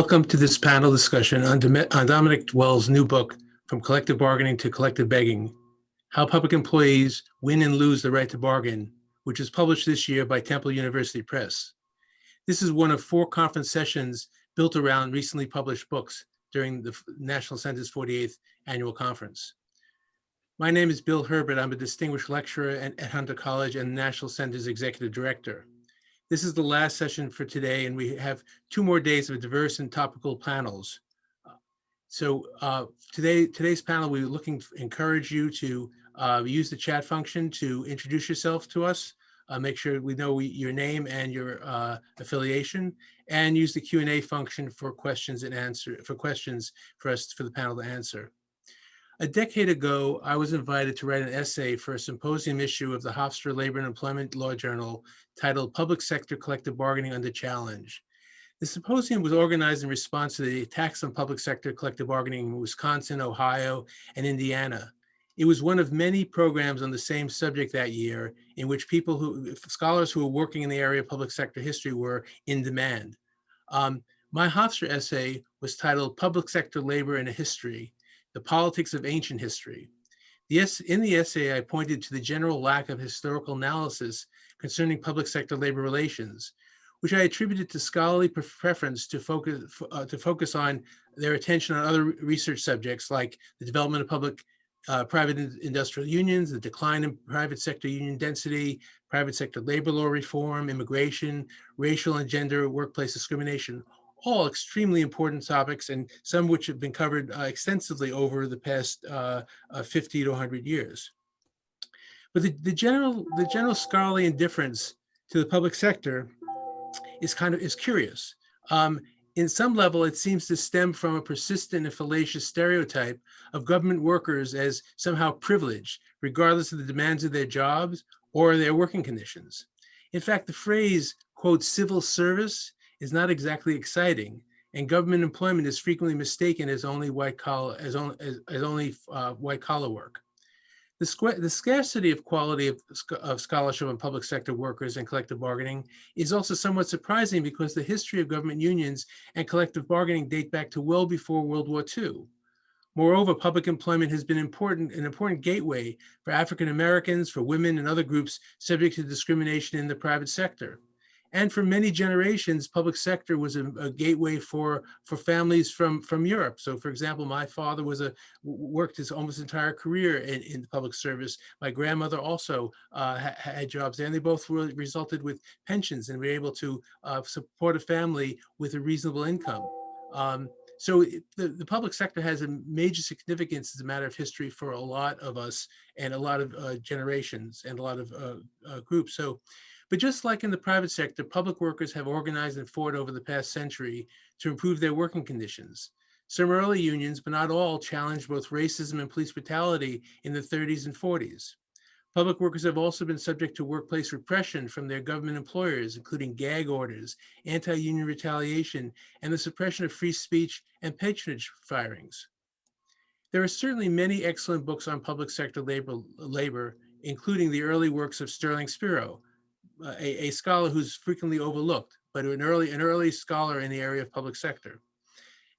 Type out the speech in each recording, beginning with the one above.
Welcome to this panel discussion on Dominic Wells' new book, From Collective Bargaining to Collective Begging, How Public Employees Win and Lose the Right to Bargain, which was published this year by Temple University Press. This is one of 4 conference sessions built around recently published books during the National Center's 48th Annual Conference. My name is Bill Herbert. I'm a distinguished lecturer at Hunter College and National Center's Executive Director. This is the last session for today, and we have 2 more days of diverse and topical panels. Today's panel, we're looking to encourage you to use the chat function to introduce yourself to us, make sure we know your name and your affiliation, and use the Q&A function for questions for the panel to answer. A decade ago, I was invited to write an essay for a symposium issue of the Hofstra Labor and Employment Law Journal titled Public Sector Collective Bargaining Under Challenge. The symposium was organized in response to the attacks on public sector collective bargaining in Wisconsin, Ohio, and Indiana. It was one of many programs on the same subject that year in which scholars who were working in the area of public sector history were in demand. My Hofstra essay was titled Public Sector Labor in a History: The Politics of Ancient History. In the essay, I pointed to the general lack of historical analysis concerning public sector labor relations, which I attributed to scholarly preference to focus on their attention on other research subjects like the development of private industrial unions, the decline in private sector union density, private sector labor law reform, immigration, racial and gender workplace discrimination, all extremely important topics, and some which have been covered extensively over the past 50 to 100 years. But the general scholarly indifference to the public sector is curious. In some level, it seems to stem from a persistent and fallacious stereotype of government workers as somehow privileged, regardless of the demands of their jobs or their working conditions. In fact, the phrase, quote, civil service is not exactly exciting, and government employment is frequently mistaken as only white collar work. The scarcity of quality of scholarship on public sector workers and collective bargaining is also somewhat surprising because the history of government unions and collective bargaining date back to well before World War II. Moreover, public employment has been an important gateway for African Americans, for women, and other groups subject to discrimination in the private sector. And for many generations, public sector was a gateway for families from Europe. So, for example, my father worked his almost entire career in the public service. My grandmother also had jobs there, and they both resulted with pensions and were able to support a family with a reasonable income. So the public sector has a major significance as a matter of history for a lot of us and a lot of generations and a lot of groups. But just like in the private sector, public workers have organized and fought over the past century to improve their working conditions. Some early unions, but not all, challenged both racism and police brutality in the 30s and 40s. Public workers have also been subject to workplace repression from their government employers, including gag orders, anti-union retaliation, and the suppression of free speech and patronage firings. There are certainly many excellent books on public sector labor, including the early works of Sterling Spiro, a scholar who's frequently overlooked, but an early scholar in the area of public sector.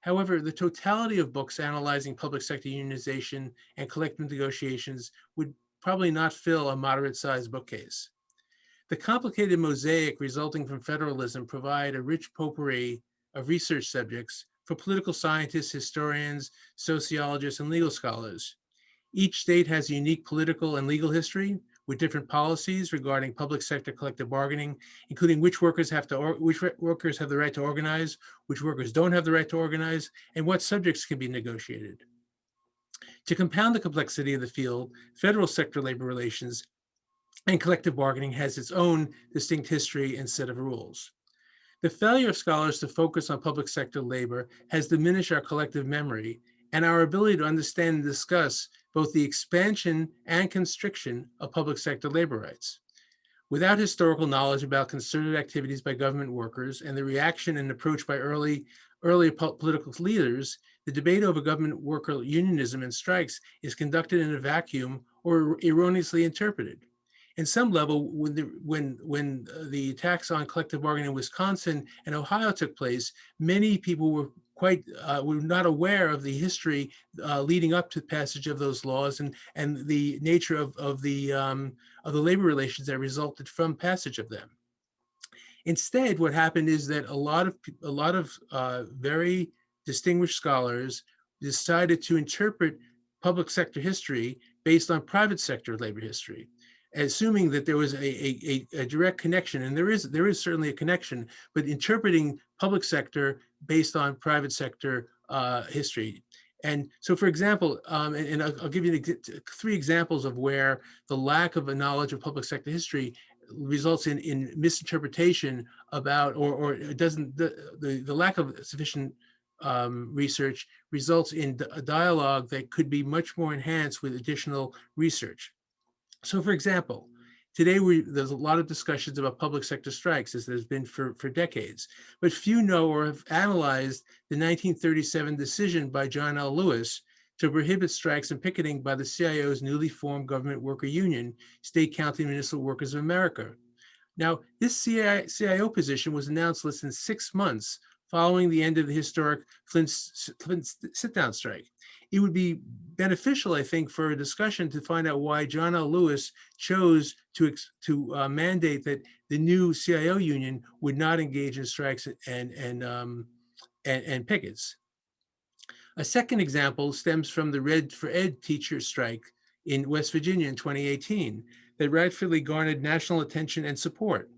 However, the totality of books analyzing public sector unionization and collective negotiations would probably not fill a moderate-sized bookcase. The complicated mosaic resulting from federalism provide a rich potpourri of research subjects for political scientists, historians, sociologists, and legal scholars. Each state has a unique political and legal history, with different policies regarding public sector collective bargaining, including which workers have the right to organize, which workers don't have the right to organize, and what subjects can be negotiated. To compound the complexity of the field, federal sector labor relations and collective bargaining has its own distinct history and set of rules. The failure of scholars to focus on public sector labor has diminished our collective memory and our ability to understand and discuss both the expansion and constriction of public sector labor rights. Without historical knowledge about concerted activities by government workers and the reaction and approach by early political leaders, the debate over government worker unionism and strikes is conducted in a vacuum or erroneously interpreted. In some level, when the attacks on collective bargaining in Wisconsin and Ohio took place, many people were not aware of the history leading up to the passage of those laws and the nature of the labor relations that resulted from passage of them. Instead, what happened is that a lot of very distinguished scholars decided to interpret public sector history based on private sector labor history, assuming that there was a direct connection, and there is certainly a connection, but interpreting public sector based on private sector history. And so, for example, and I'll give you 3 examples of where the lack of a knowledge of public sector history results in misinterpretation about, or it doesn't, the lack of sufficient research results in a dialogue that could be much more enhanced with additional research. So, for example, today there's a lot of discussions about public sector strikes, as there's been for decades, but few know or have analyzed the 1937 decision by John L. Lewis to prohibit strikes and picketing by the CIO's newly formed government worker union, State, County, Municipal Workers of America. Now, this CIO position was announced less than 6 months following the end of the historic Flint sit-down strike. It would be beneficial, I think, for a discussion to find out why John L. Lewis chose to mandate that the new CIO union would not engage in strikes and pickets. A second example stems from the Red for Ed teacher strike in West Virginia in 2018 that rightfully garnered national attention and support.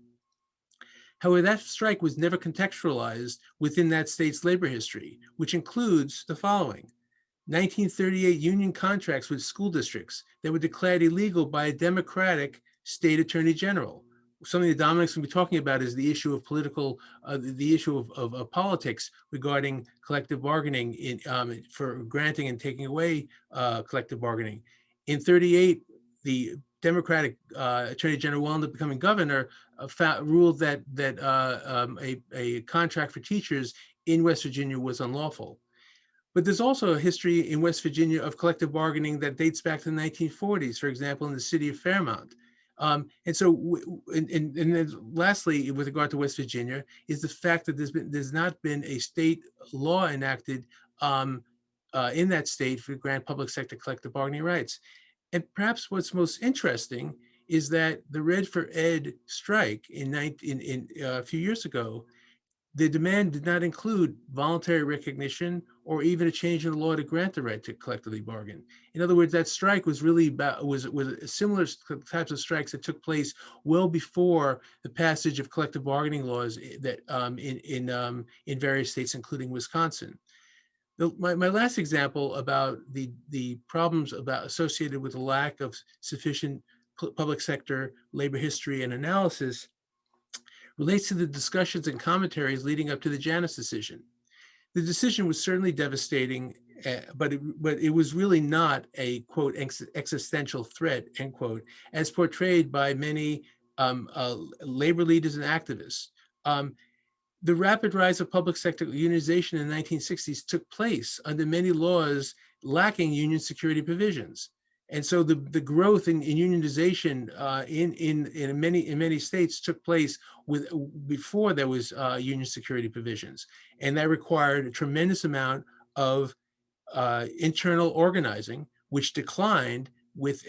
However, that strike was never contextualized within that state's labor history, which includes the following: 1938 union contracts with school districts that were declared illegal by a Democratic state attorney general. Something that Dominic's going to be talking about is the issue of politics regarding collective bargaining for granting and taking away collective bargaining. In 1938, the Democratic Attorney General, wound up becoming governor, ruled that a contract for teachers in West Virginia was unlawful. But there's also a history in West Virginia of collective bargaining that dates back to the 1940s, for example, in the city of Fairmount. And then lastly, with regard to West Virginia, is the fact that there's not been a state law enacted in that state for grant public sector collective bargaining rights. And perhaps what's most interesting is that the Red for Ed strike a few years ago, the demand did not include voluntary recognition or even a change in the law to grant the right to collectively bargain. In other words, that strike was really was similar types of strikes that took place well before the passage of collective bargaining laws that in various states, including Wisconsin. My last example about the problems associated with the lack of sufficient public sector labor history and analysis relates to the discussions and commentaries leading up to the Janus decision. The decision was certainly devastating, but it was really not a, quote, existential threat, end quote, as portrayed by many labor leaders and activists. The rapid rise of public sector unionization in the 1960s took place under many laws lacking union security provisions. And so the growth in unionization in many states took place before there was union security provisions, and that required a tremendous amount of internal organizing, which declined with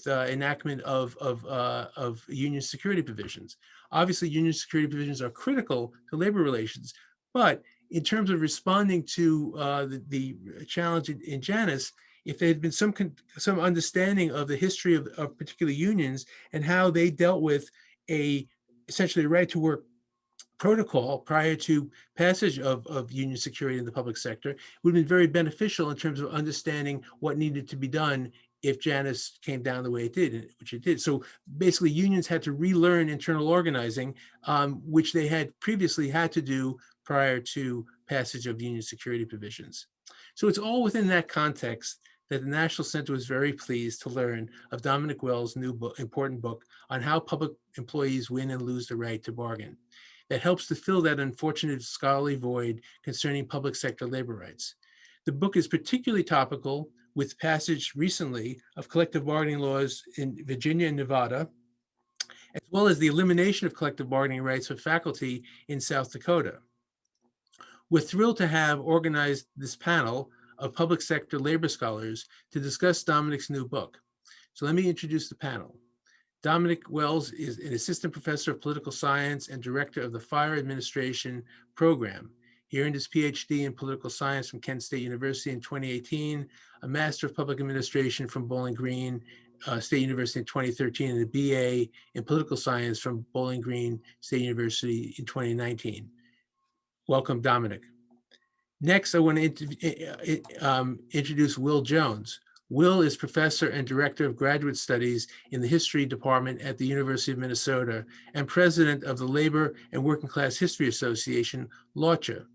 enactment of union security provisions. Obviously, union security provisions are critical to labor relations, but in terms of responding to the challenge in Janus, if there had been some understanding of the history of particular unions and how they dealt with essentially right to work protocol prior to passage of union security in the public sector, it would have been very beneficial in terms of understanding what needed to be done if Janus came down the way it did, which it did. So basically, unions had to relearn internal organizing, which they had previously had to do prior to passage of union security provisions. So it's all within that context that the National Center was very pleased to learn of Dominic Wells' new important book on how public employees win and lose the right to bargain, that helps to fill that unfortunate scholarly void concerning public sector labor rights. The book is particularly topical with passage recently of collective bargaining laws in Virginia and Nevada, as well as the elimination of collective bargaining rights for faculty in South Dakota. We're thrilled to have organized this panel of public sector labor scholars to discuss Dominic's new book. So let me introduce the panel. Dominic Wells is an assistant professor of political science and director of the Fire Administration Program. He earned his PhD in political science from Kent State University in 2018, a Master of Public Administration from Bowling Green State University in 2013, and a BA in political science from Bowling Green State University in 2019. Welcome, Dominic. Next, I want to introduce Will Jones. Will is professor and director of graduate studies in the history department at the University of Minnesota and president of the Labor and Working Class History Association, LAWCHA.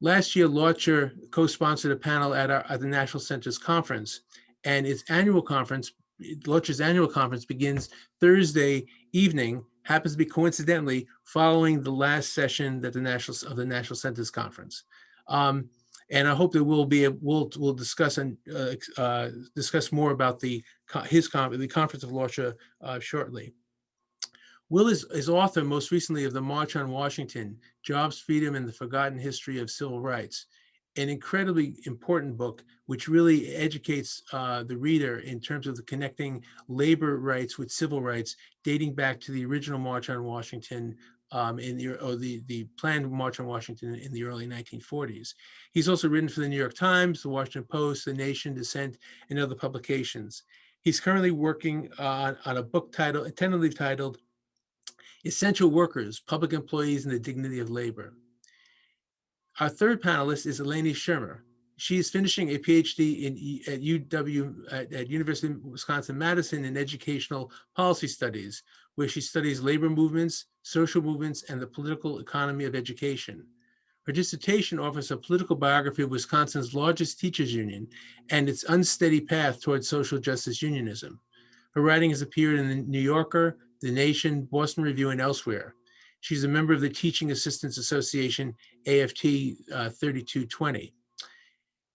Last year, LAWCHA co-sponsored a panel at the National Centers Conference, and its annual conference, LAWCHA's annual conference, begins Thursday evening, happens to be coincidentally following the last session that the National Centers Conference. And I hope that we'll discuss and discuss more about the conference of LAWCHA shortly. Will is author most recently of The March on Washington, Jobs, Freedom, and the Forgotten History of Civil Rights, an incredibly important book which really educates the reader in terms of the connecting labor rights with civil rights, dating back to the original March on Washington the planned March on Washington in the early 1940s. He's also written for the New York Times, the Washington Post, The Nation, Dissent, and other publications. He's currently working on a book tentatively titled Essential Workers, Public Employees and the Dignity of Labor. Our third panelist is Eleni Shermer. She is finishing a PhD at University of Wisconsin-Madison in educational policy studies, where she studies labor movements, social movements, and the political economy of education. Her dissertation offers a political biography of Wisconsin's largest teachers union and its unsteady path towards social justice unionism. Her writing has appeared in the New Yorker, The Nation, Boston Review, and elsewhere. She's a member of the Teaching Assistants Association, AFT 3220.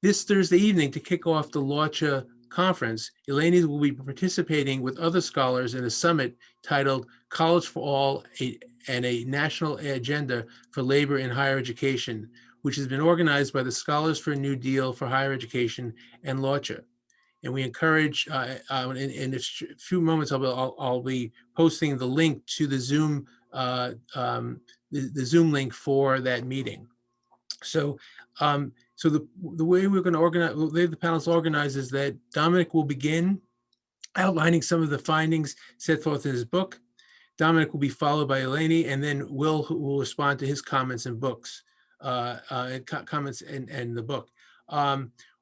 This Thursday evening, to kick off the LAWCHA conference, Eleni will be participating with other scholars in a summit titled College for All and a National Agenda for Labor in Higher Education, which has been organized by the Scholars for a New Deal for Higher Education and LAWCHA. And we encourage, in a few moments, I'll be posting the link to the Zoom the Zoom link for that meeting. So, the way we're going to organize, the way the panel is organized is that Dominic will begin outlining some of the findings set forth in his book. Dominic will be followed by Eleni, and then Will respond to his comments and comments and the book.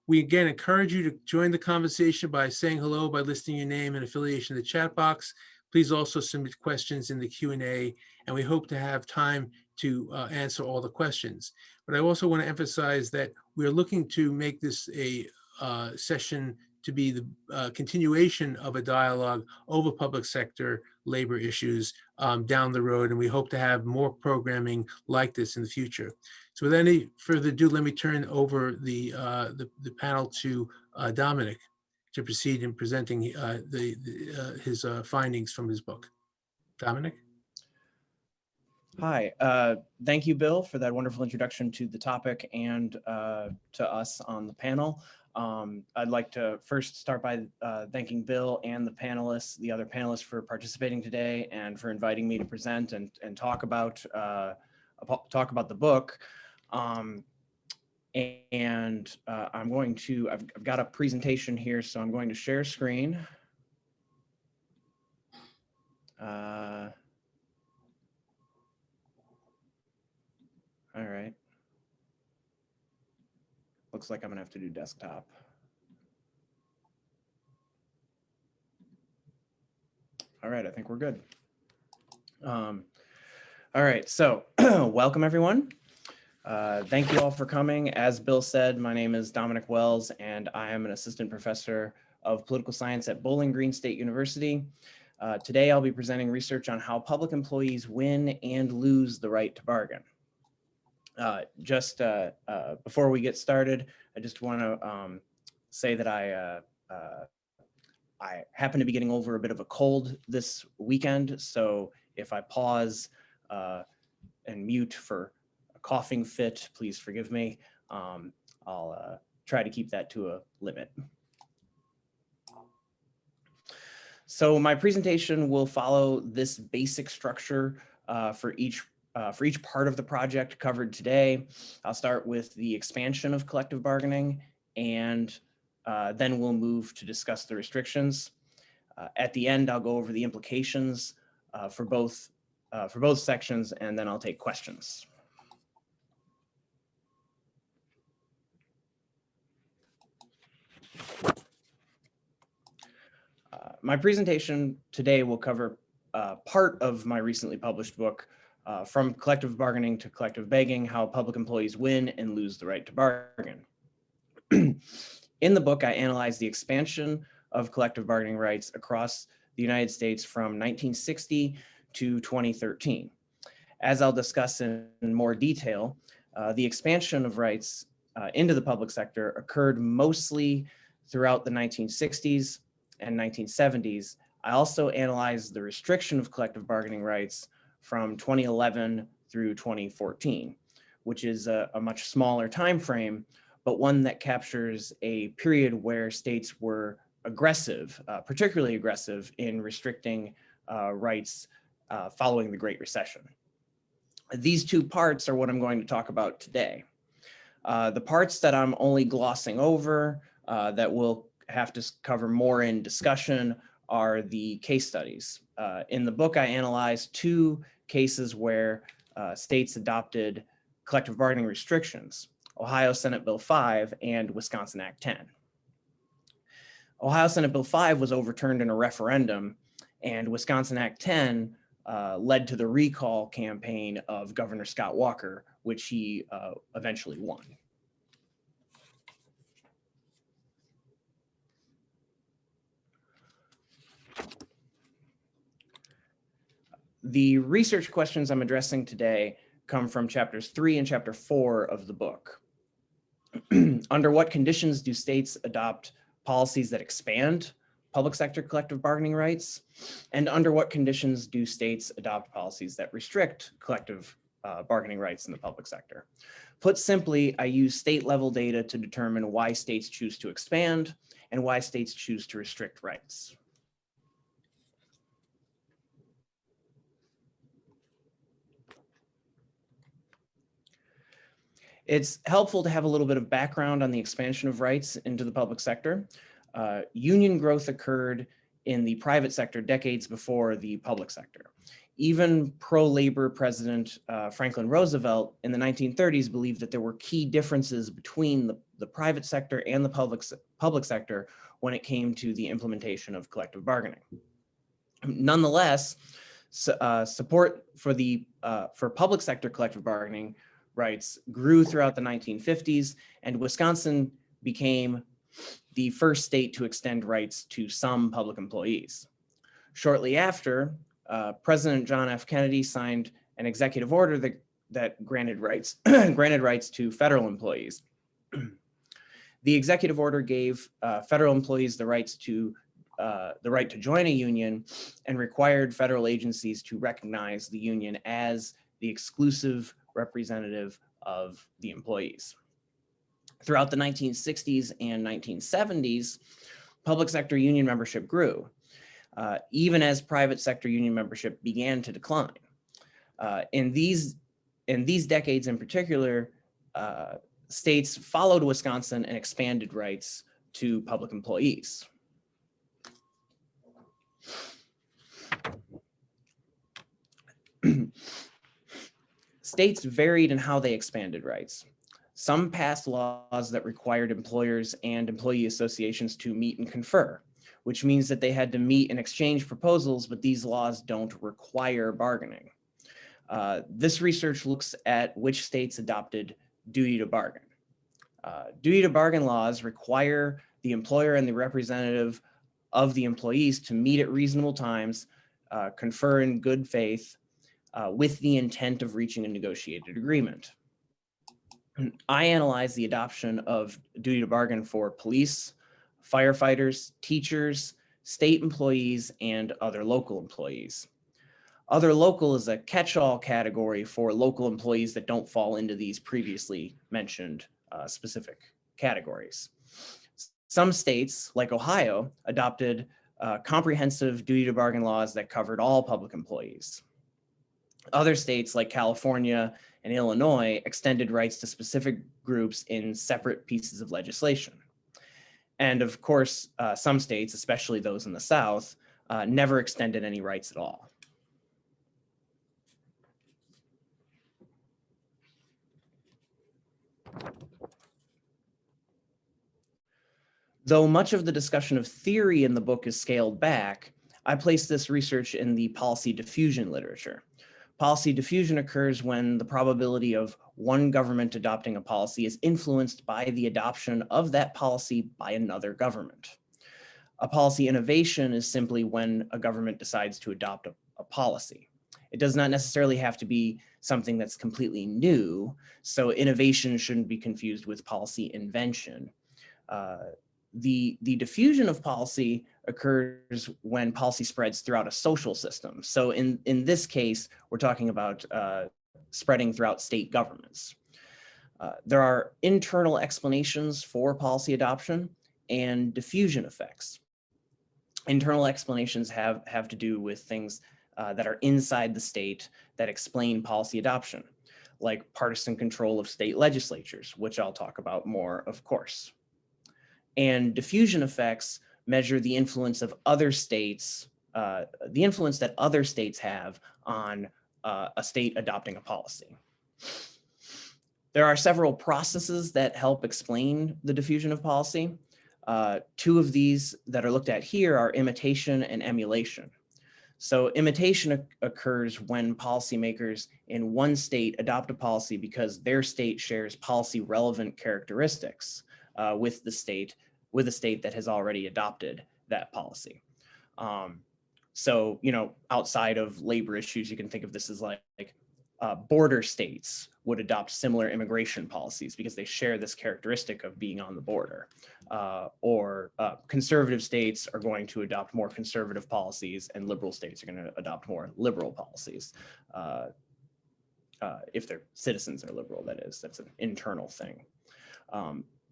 We again encourage you to join the conversation by saying hello, by listing your name and affiliation in the chat box. Please also submit questions in the Q&A, and we hope to have time to answer all the questions. But I also want to emphasize that we're looking to make this a session to be the continuation of a dialogue over public sector labor issues down the road, and we hope to have more programming like this in the future. So without any further ado, let me turn over the panel to Dominic to proceed in presenting his findings from his book. Dominic? Hi, thank you, Bill, for that wonderful introduction to the topic and to us on the panel. I'd like to first start by thanking Bill and the other panelists for participating today and for inviting me to present and talk about the book. I've got a presentation here, so I'm going to share screen. All right. Looks like I'm gonna have to do desktop. All right, I think we're good. All right, so welcome everyone. Thank you all for coming. As Bill said, my name is Dominic Wells, and I am an assistant professor of political science at Bowling Green State University. Today, I'll be presenting research on how public employees win and lose the right to bargain. Before we get started, I just want to say that I happen to be getting over a bit of a cold this weekend, so if I pause and mute for a coughing fit, please forgive me. I'll try to keep that to a limit. So my presentation will follow this basic structure for each part of the project covered today. I'll start with the expansion of collective bargaining, and then we'll move to discuss the restrictions. At the end, I'll go over the implications for both sections, and then I'll take questions. My presentation today will cover part of my recently published book, From Collective Bargaining to Collective Begging: How Public Employees Win and Lose the Right to Bargain. In the book, I analyze the expansion of collective bargaining rights across the United States from 1960 to 2013. As I'll discuss in more detail, the expansion of rights into the public sector occurred mostly throughout the 1960s and 1970s. I also analyzed the restriction of collective bargaining rights from 2011 through 2014, which is a much smaller time frame, but one that captures a period where states were aggressive, particularly aggressive in restricting rights following the Great Recession. These two parts are what I'm going to talk about today. The parts that I'm only glossing over that we'll have to cover more in discussion are the case studies. In the book, I analyzed two cases where states adopted collective bargaining restrictions: Ohio Senate Bill 5 and Wisconsin Act 10. Ohio Senate Bill 5 was overturned in a referendum, and Wisconsin Act 10 led to the recall campaign of Governor Scott Walker, which he eventually won. The research questions I'm addressing today come from chapters 3 and chapter 4 of the book. Under what conditions do states adopt policies that expand public sector collective bargaining rights? And under what conditions do states adopt policies that restrict collective bargaining rights in the public sector? Put simply, I use state level data to determine why states choose to expand and why states choose to restrict rights. It's helpful to have a little bit of background on the expansion of rights into the public sector. Union growth occurred in the private sector decades before the public sector. Even pro-labor President Franklin Roosevelt in the 1930s believed that there were key differences between the private sector and the public sector when it came to the implementation of collective bargaining. Nonetheless, support for public sector collective bargaining rights grew throughout the 1950s, and Wisconsin became the first state to extend rights to some public employees. Shortly after, President John F. Kennedy signed an executive order that granted rights to federal employees. The executive order gave federal employees the right to join a union and required federal agencies to recognize the union as the exclusive representative of the employees. Throughout the 1960s and 1970s, public sector union membership grew, even as private sector union membership began to decline. In these decades in particular, states followed Wisconsin and expanded rights to public employees. States varied in how they expanded rights. Some passed laws that required employers and employee associations to meet and confer, which means that they had to meet and exchange proposals, but these laws don't require bargaining. This research looks at which states adopted duty to bargain. Duty to bargain laws require the employer and the representative of the employees to meet at reasonable times, confer in good faith, with the intent of reaching a negotiated agreement. I analyzed the adoption of duty to bargain for police, firefighters, teachers, state employees, and other local employees. Other local is a catch-all category for local employees that don't fall into these previously mentioned specific categories. Some states, like Ohio, adopted comprehensive duty to bargain laws that covered all public employees. Other states, like California and Illinois, extended rights to specific groups in separate pieces of legislation. And of course, some states, especially those in the South, never extended any rights at all. Though much of the discussion of theory in the book is scaled back, I place this research in the policy diffusion literature. Policy diffusion occurs when the probability of one government adopting a policy is influenced by the adoption of that policy by another government. A policy innovation is simply when a government decides to adopt a policy. It does not necessarily have to be something that's completely new, so innovation shouldn't be confused with policy invention. The diffusion of policy occurs when policy spreads throughout a social system. So in this case, we're talking about spreading throughout state governments. There are internal explanations for policy adoption and diffusion effects. Internal explanations have to do with things that are inside the state that explain policy adoption, like partisan control of state legislatures, which I'll talk about more, of course. And diffusion effects measure the influence of other states, the influence that other states have on a state adopting a policy. There are several processes that help explain the diffusion of policy. Two of these that are looked at here are imitation and emulation. So imitation occurs when policymakers in one state adopt a policy because their state shares policy relevant characteristics with the state that has already adopted that policy. So, you know, outside of labor issues, you can think of this as like border states would adopt similar immigration policies because they share this characteristic of being on the border. Or conservative states are going to adopt more conservative policies and liberal states are going to adopt more liberal policies. If their citizens are liberal, that is, that's an internal thing.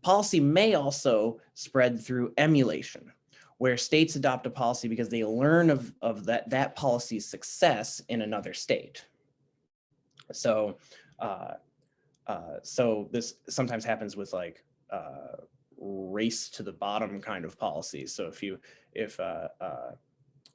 Policy may also spread through emulation, where states adopt a policy because they learn of that policy's success in another state. So, so this sometimes happens with like race to the bottom kind of policies. So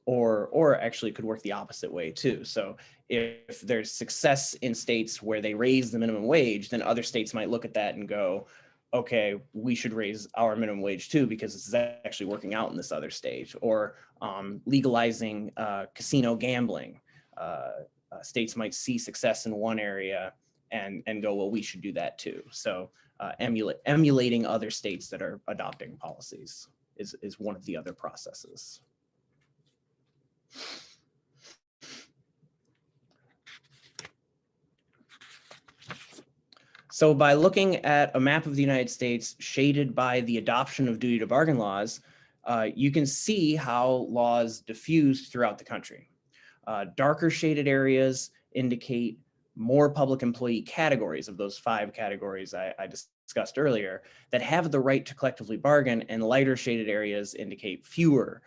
or actually could work the opposite way too. So if there's success in states where they raise the minimum wage, then other states might look at that and go, okay, we should raise our minimum wage too because this is actually working out in this other state. Or legalizing casino gambling. States might see success in one area and go, well, we should do that too. So emulating other states that are adopting policies is one of the other processes. So by looking at a map of the United States shaded by the adoption of duty to bargain laws, you can see how laws diffuse throughout the country. Darker shaded areas indicate more public employee categories of those 5 categories I discussed earlier that have the right to collectively bargain, and lighter shaded areas indicate fewer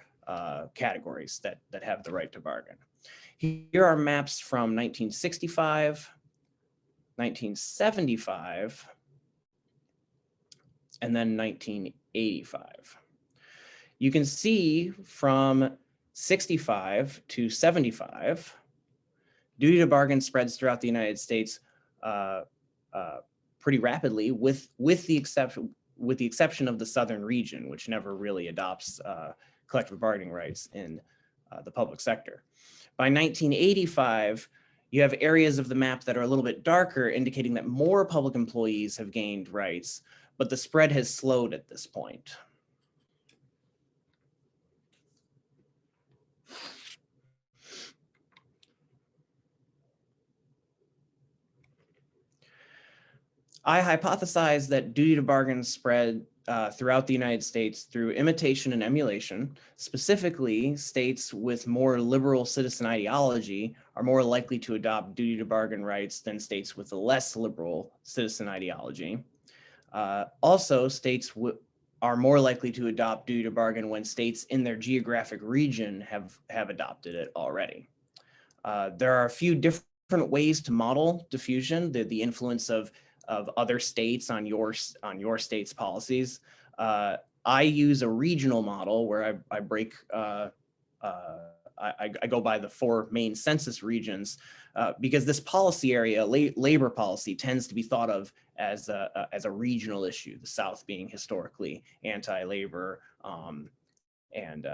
categories that have the right to bargain. Here are maps from 1965, 1975, and then 1985. You can see from 65 to 75, duty to bargain spreads throughout the United States pretty rapidly, with the exception of the southern region, which never really adopts collective bargaining rights in the public sector. By 1985, you have areas of the map that are a little bit darker, indicating that more public employees have gained rights, but the spread has slowed at this point. I hypothesize that duty to bargain spread throughout the United States through imitation and emulation. Specifically, states with more liberal citizen ideology are more likely to adopt duty to bargain rights than states with a less liberal citizen ideology. Also, states are more likely to adopt duty to bargain when states in their geographic region have adopted it already. There are a few different ways to model diffusion, the influence of other states on your state's policies. I use a regional model where I break, I go by the 4 main census regions because this policy area, labor policy, tends to be thought of as a regional issue, the South being historically anti-labor and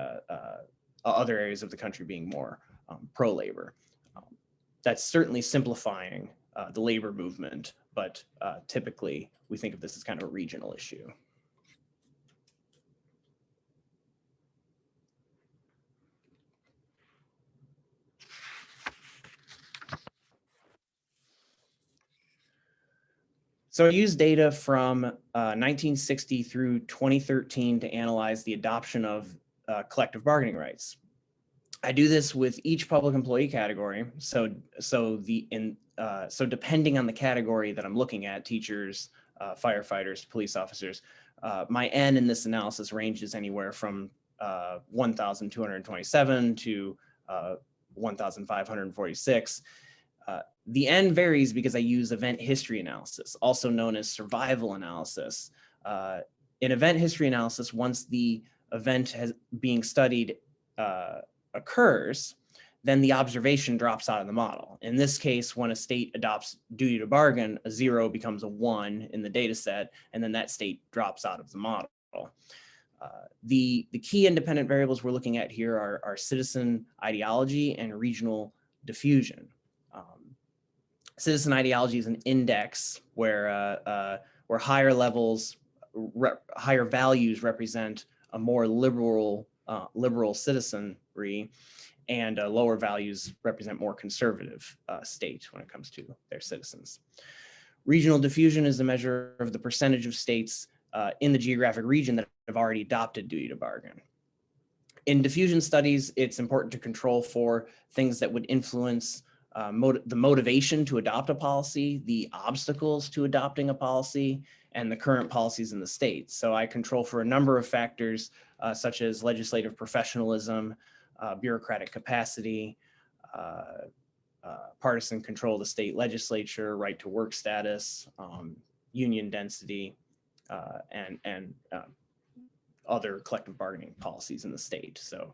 other areas of the country being more pro-labor. That's certainly simplifying the labor movement, but typically we think of this as kind of a regional issue. So I used data from 1960 through 2013 to analyze the adoption of collective bargaining rights. I do this with each public employee category. So depending on the category that I'm looking at, teachers, firefighters, police officers, my N in this analysis ranges anywhere from 1,227 to 1,546. The N varies because I use event history analysis, also known as survival analysis. In event history analysis, once the event being studied occurs, then the observation drops out of the model. In this case, when a state adopts duty to bargain, a 0 becomes a 1 in the data set, and then that state drops out of the model. The key independent variables we're looking at here are citizen ideology and regional diffusion. Citizen ideology is an index where higher levels, higher values represent a more liberal citizenry, and lower values represent more conservative state when it comes to their citizens. Regional diffusion is the measure of the percentage of states in the geographic region that have already adopted duty to bargain. In diffusion studies, it's important to control for things that would influence the motivation to adopt a policy, the obstacles to adopting a policy, and the current policies in the state. So I control for a number of factors such as legislative professionalism, bureaucratic capacity, partisan control of the state legislature, right to work status, union density, and other collective bargaining policies in the state. So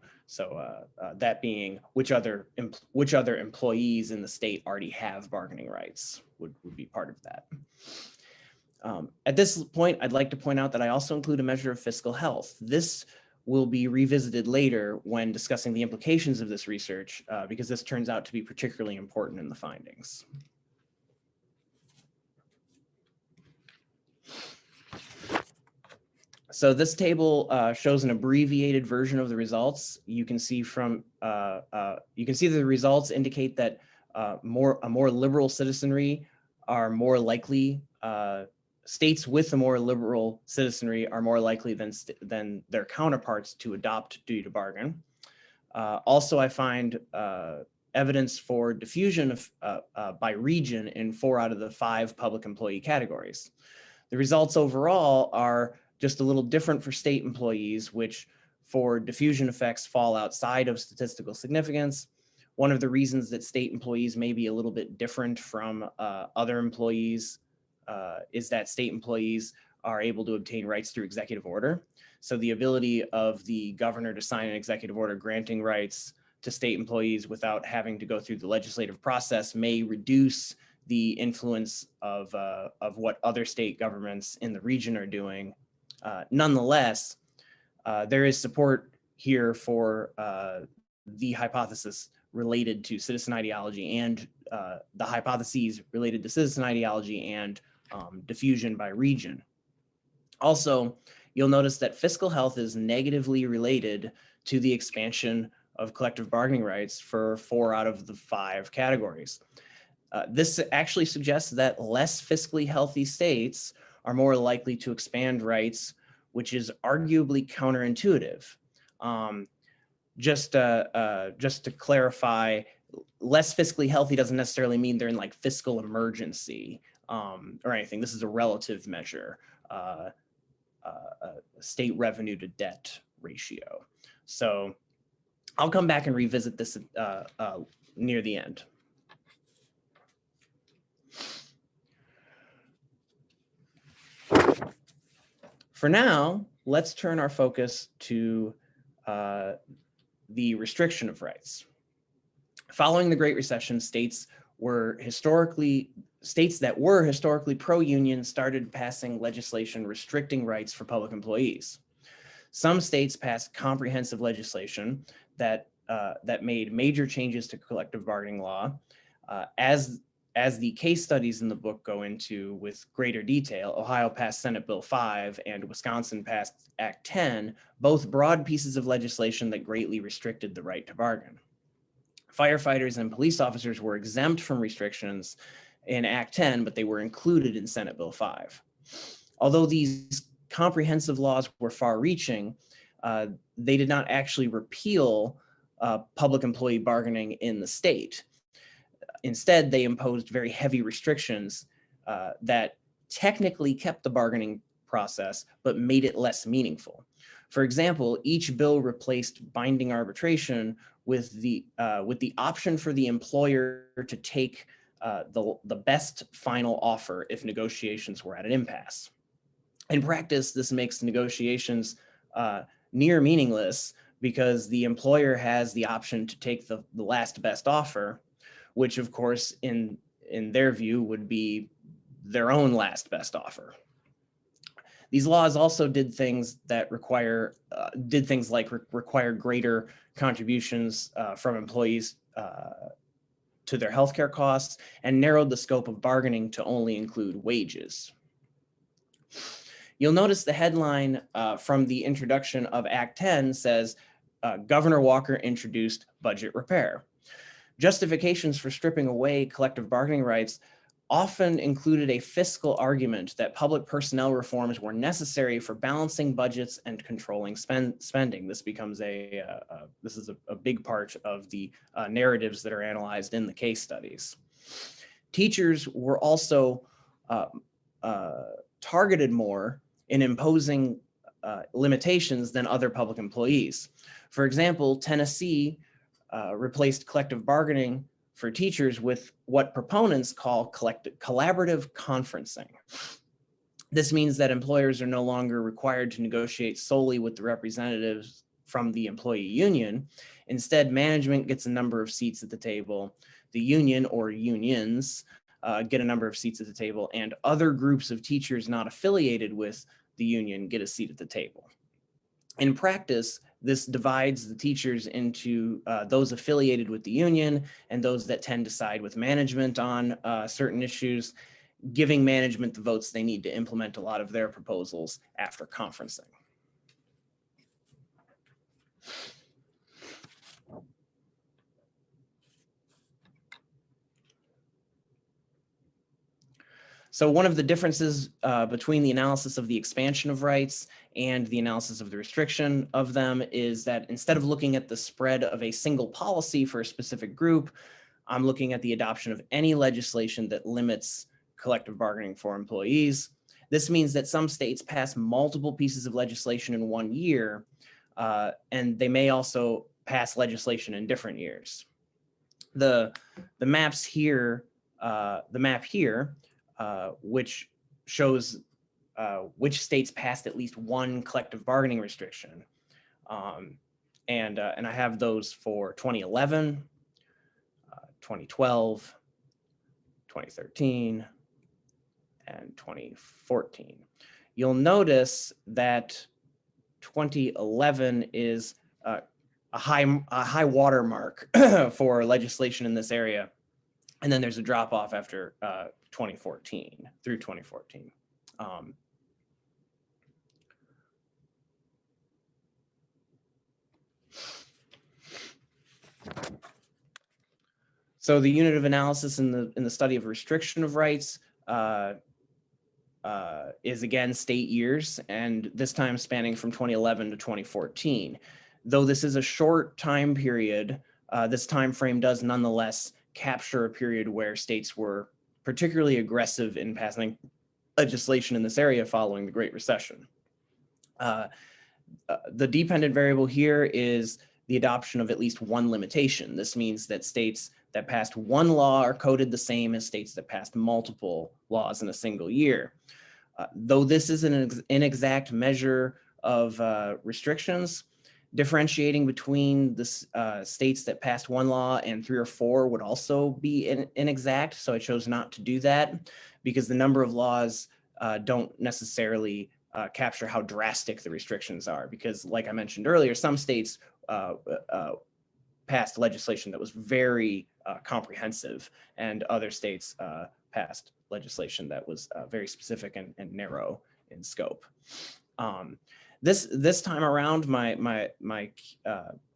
that being which other employees in the state already have bargaining rights would be part of that. At this point, I'd like to point out that I also include a measure of fiscal health. This will be revisited later when discussing the implications of this research, because this turns out to be particularly important in the findings. So this table shows an abbreviated version of the results. You can see from the results indicate that a more liberal citizenry are more likely. States with a more liberal citizenry are more likely than their counterparts to adopt duty to bargain. Also, I find evidence for diffusion by region in 4 out of the 5 public employee categories. The results overall are just a little different for state employees, which for diffusion effects fall outside of statistical significance. One of the reasons that state employees may be a little bit different from other employees is that state employees are able to obtain rights through executive order. So the ability of the governor to sign an executive order granting rights to state employees without having to go through the legislative process may reduce the influence of what other state governments in the region are doing. Nonetheless, there is support here for the hypothesis related to citizen ideology and the hypotheses related to citizen ideology and diffusion by region. Also, you'll notice that fiscal health is negatively related to the expansion of collective bargaining rights for 4 out of the 5 categories. This actually suggests that less fiscally healthy states are more likely to expand rights, which is arguably counterintuitive. Just to clarify, less fiscally healthy doesn't necessarily mean they're in like fiscal emergency or anything. This is a relative measure, state revenue to debt ratio. So I'll come back and revisit this near the end. For now, let's turn our focus to the restriction of rights. Following the Great Recession, states that were historically pro-union started passing legislation restricting rights for public employees. Some states passed comprehensive legislation that made major changes to collective bargaining law. As the case studies in the book go into with greater detail, Ohio passed Senate Bill 5 and Wisconsin passed Act 10, both broad pieces of legislation that greatly restricted the right to bargain. Firefighters and police officers were exempt from restrictions in Act 10, but they were included in Senate Bill 5. Although these comprehensive laws were far-reaching, they did not actually repeal public employee bargaining in the state. Instead, they imposed very heavy restrictions that technically kept the bargaining process, but made it less meaningful. For example, each bill replaced binding arbitration with the option for the employer to take the best final offer if negotiations were at an impasse. In practice, this makes negotiations near meaningless because the employer has the option to take the last best offer, which of course in their view would be their own last best offer. These laws also did things that require greater contributions from employees to their healthcare costs and narrowed the scope of bargaining to only include wages. You'll notice the headline from the introduction of Act 10 says, Governor Walker introduced budget repair. Justifications for stripping away collective bargaining rights often included a fiscal argument that public personnel reforms were necessary for balancing budgets and controlling spending. This becomes this is a big part of the narratives that are analyzed in the case studies. Teachers were also targeted more in imposing limitations than other public employees. For example, Tennessee replaced collective bargaining for teachers with what proponents call collaborative conferencing. This means that employers are no longer required to negotiate solely with the representatives from the employee union. Instead, management gets a number of seats at the table, the union or unions get a number of seats at the table, and other groups of teachers not affiliated with the union get a seat at the table. In practice, this divides the teachers into those affiliated with the union and those that tend to side with management on certain issues, giving management the votes they need to implement a lot of their proposals after conferencing. So one of the differences between the analysis of the expansion of rights and the analysis of the restriction of them is that instead of looking at the spread of a single policy for a specific group, I'm looking at the adoption of any legislation that limits collective bargaining for employees. This means that some states pass multiple pieces of legislation in one year, and they may also pass legislation in different years. The map here, which shows which states passed at least one collective bargaining restriction. And I have those for 2011, 2012, 2013, and 2014. You'll notice that 2011 is a high watermark for legislation in this area. And then there's a drop off after 2014 through 2014. So the unit of analysis in the study of restriction of rights is again state years, and this time spanning from 2011 to 2014. Though this is a short time period, this time frame does nonetheless capture a period where states were particularly aggressive in passing legislation in this area following the Great Recession. The dependent variable here is the adoption of at least one limitation. This means that states that passed one law are coded the same as states that passed multiple laws in a single year. Though this is an inexact measure of restrictions, differentiating between the states that passed one law and 3 or 4 would also be inexact. So I chose not to do that because the number of laws don't necessarily capture how drastic the restrictions are. Because like I mentioned earlier, some states passed legislation that was very comprehensive, and other states passed legislation that was very specific and narrow in scope. This time around,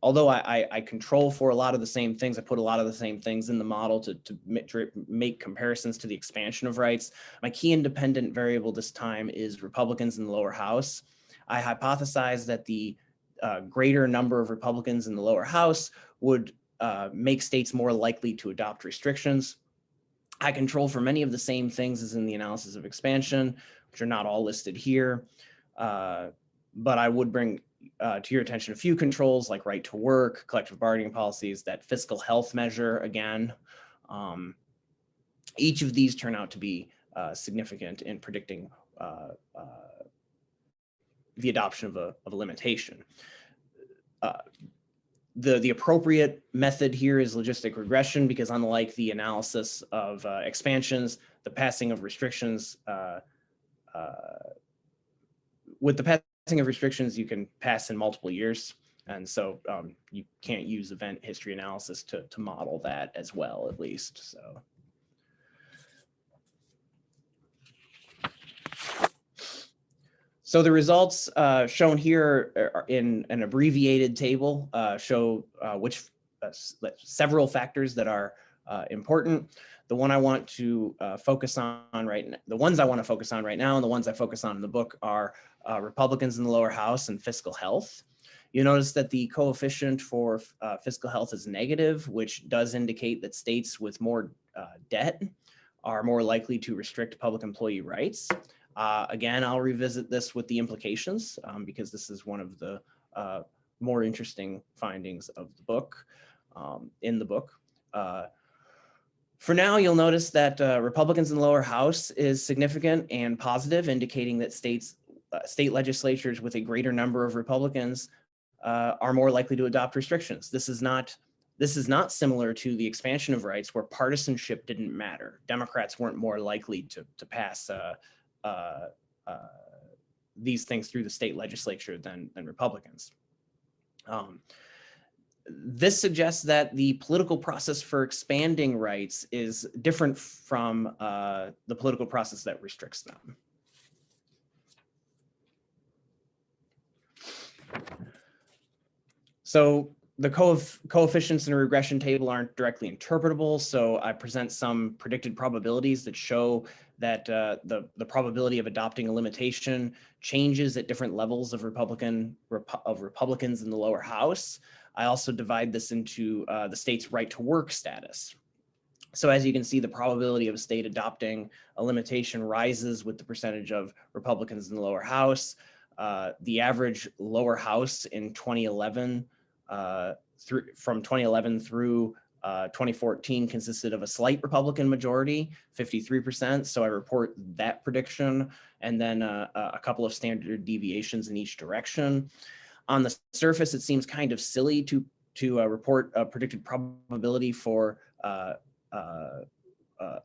although I control for a lot of the same things, I put a lot of the same things in the model to make comparisons to the expansion of rights. My key independent variable this time is Republicans in the lower house. I hypothesized that the greater number of Republicans in the lower house would make states more likely to adopt restrictions. I control for many of the same things as in the analysis of expansion, which are not all listed here. But I would bring to your attention a few controls like right to work, collective bargaining policies, that fiscal health measure again. Each of these turn out to be significant in predicting the adoption of a limitation. The appropriate method here is logistic regression, because unlike the analysis of expansions, the passing of restrictions, with the passing of restrictions, you can pass in multiple years. And so you can't use event history analysis to model that as well, at least. So the results shown here are in an abbreviated table show several factors that are important. The one I want to focus on right now, the ones I want to focus on right now, and the ones I focus on in the book are Republicans in the lower house and fiscal health. You notice that the coefficient for fiscal health is negative, which does indicate that states with more debt are more likely to restrict public employee rights. Again, I'll revisit this with the implications because this is one of the more interesting findings of the book, in the book. For now, you'll notice that Republicans in the lower house is significant and positive, indicating that state legislatures with a greater number of Republicans are more likely to adopt restrictions. This is not similar to the expansion of rights, where partisanship didn't matter. Democrats weren't more likely to pass these things through the state legislature than Republicans. This suggests that the political process for expanding rights is different from the political process that restricts them. So the coefficients in a regression table aren't directly interpretable, so I present some predicted probabilities that show that the probability of adopting a limitation changes at different levels of Republicans in the lower house. I also divide this into the state's right to work status. So as you can see, the probability of a state adopting a limitation rises with the percentage of Republicans in the lower house. The average lower house in 2011 from 2011 through 2014 consisted of a slight Republican majority, 53%. So I report that prediction, and then a couple of standard deviations in each direction. On the surface, it seems kind of silly to report a predicted probability for a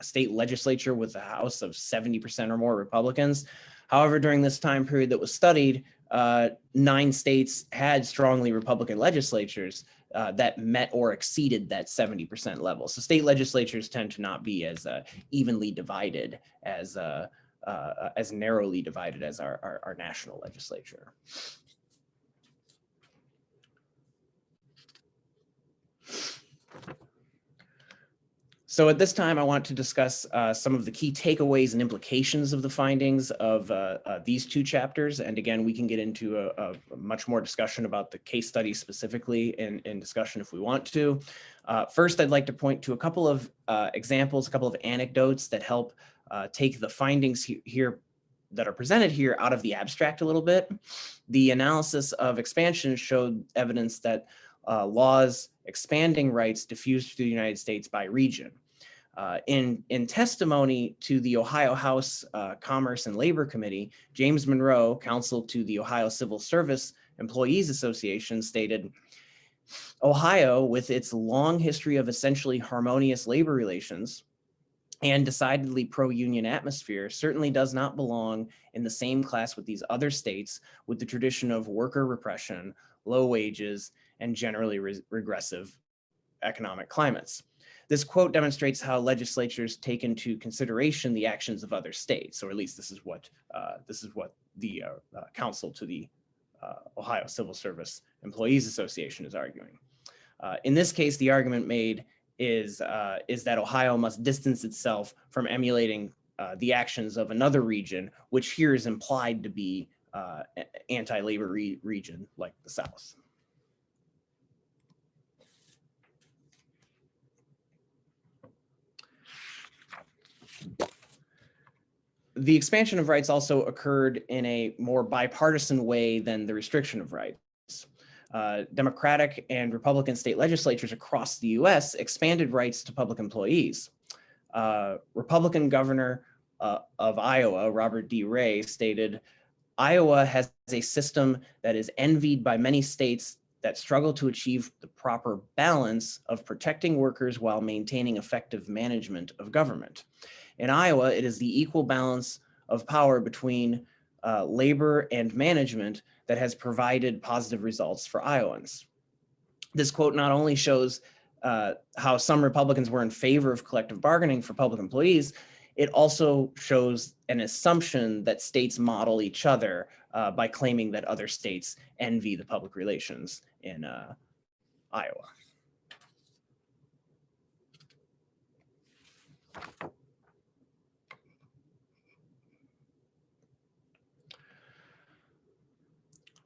state legislature with a House of 70% or more Republicans. However, during this time period that was studied, 9 states had strongly Republican legislatures that met or exceeded that 70% level. So state legislatures tend to not be as evenly divided, as narrowly divided as our national legislature. So at this time, I want to discuss some of the key takeaways and implications of the findings of these two chapters. And again, we can get into a much more discussion about the case study specifically in discussion if we want to. First, I'd like to point to a couple of examples, a couple of anecdotes that help take the findings here that are presented here out of the abstract a little bit. The analysis of expansion showed evidence that laws expanding rights diffused through the United States by region. In testimony to the Ohio House Commerce and Labor Committee, James Monroe, counsel to the Ohio Civil Service Employees Association, stated, "Ohio, with its long history of essentially harmonious labor relations and decidedly pro-union atmosphere, certainly does not belong in the same class with these other states with the tradition of worker repression, low wages, and generally regressive economic climates." This quote demonstrates how legislatures take into consideration the actions of other states, or at least this is what the counsel to the Ohio Civil Service Employees Association is arguing. In this case, the argument made is that Ohio must distance itself from emulating the actions of another region, which here is implied to be anti-labor region like the South. The expansion of rights also occurred in a more bipartisan way than the restriction of rights. Democratic and Republican state legislatures across the US expanded rights to public employees. Republican governor of Iowa, Robert D. Ray, stated, "Iowa has a system that is envied by many states that struggle to achieve the proper balance of protecting workers while maintaining effective management of government. In Iowa, it is the equal balance of power between labor and management that has provided positive results for Iowans." This quote not only shows how some Republicans were in favor of collective bargaining for public employees, it also shows an assumption that states model each other by claiming that other states envy the public relations in Iowa.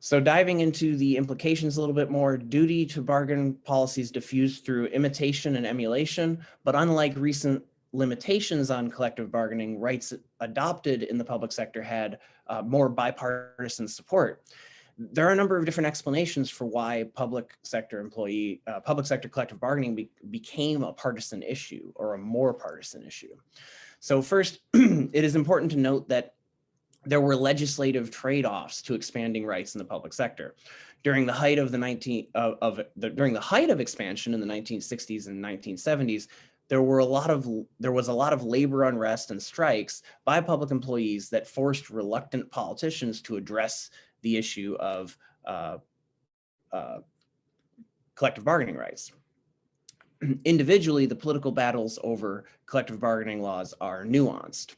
So diving into the implications a little bit more, duty to bargain policies diffused through imitation and emulation, but unlike recent limitations on collective bargaining, rights adopted in the public sector had more bipartisan support. There are a number of different explanations for why public sector collective bargaining became a partisan issue or a more partisan issue. So first, it is important to note that there were legislative trade-offs to expanding rights in the public sector. During the height of expansion in the 1960s and 1970s, there was a lot of labor unrest and strikes by public employees that forced reluctant politicians to address the issue of collective bargaining rights. Individually, the political battles over collective bargaining laws are nuanced.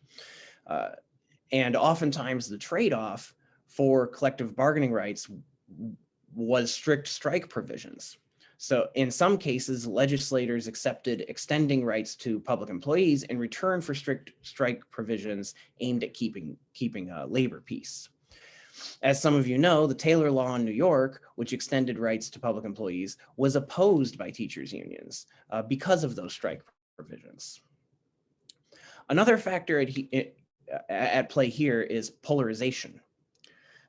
And oftentimes the trade-off for collective bargaining rights was strict strike provisions. So in some cases, legislators accepted extending rights to public employees in return for strict strike provisions aimed at keeping labor peace. As some of you know, the Taylor Law in New York, which extended rights to public employees, was opposed by teachers' unions because of those strike provisions. Another factor at play here is polarization.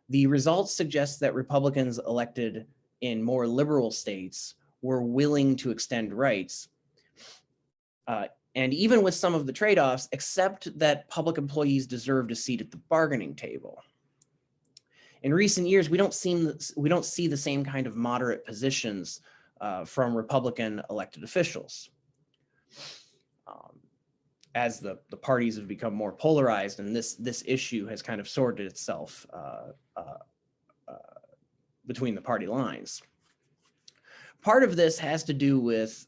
The results suggest that Republicans elected in more liberal states were willing to extend rights, and even with some of the trade-offs, accept that public employees deserved a seat at the bargaining table. In recent years, we don't see the same kind of moderate positions from Republican elected officials. As the parties have become more polarized, and this issue has kind of sorted itself between the party lines. Part of this has to do with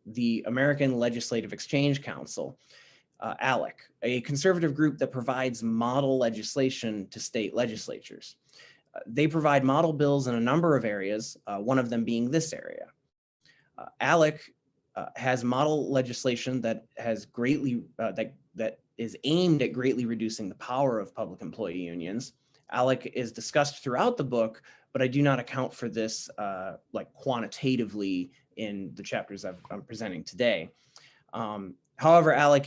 the American Legislative Exchange Council, ALEC, a conservative group that provides model legislation to state legislatures. They provide model bills in a number of areas, one of them being this area. ALEC has model legislation that has greatly that is aimed at greatly reducing the power of public employee unions. ALEC is discussed throughout the book, but I do not account for this like quantitatively in the chapters I'm presenting today. However, ALEC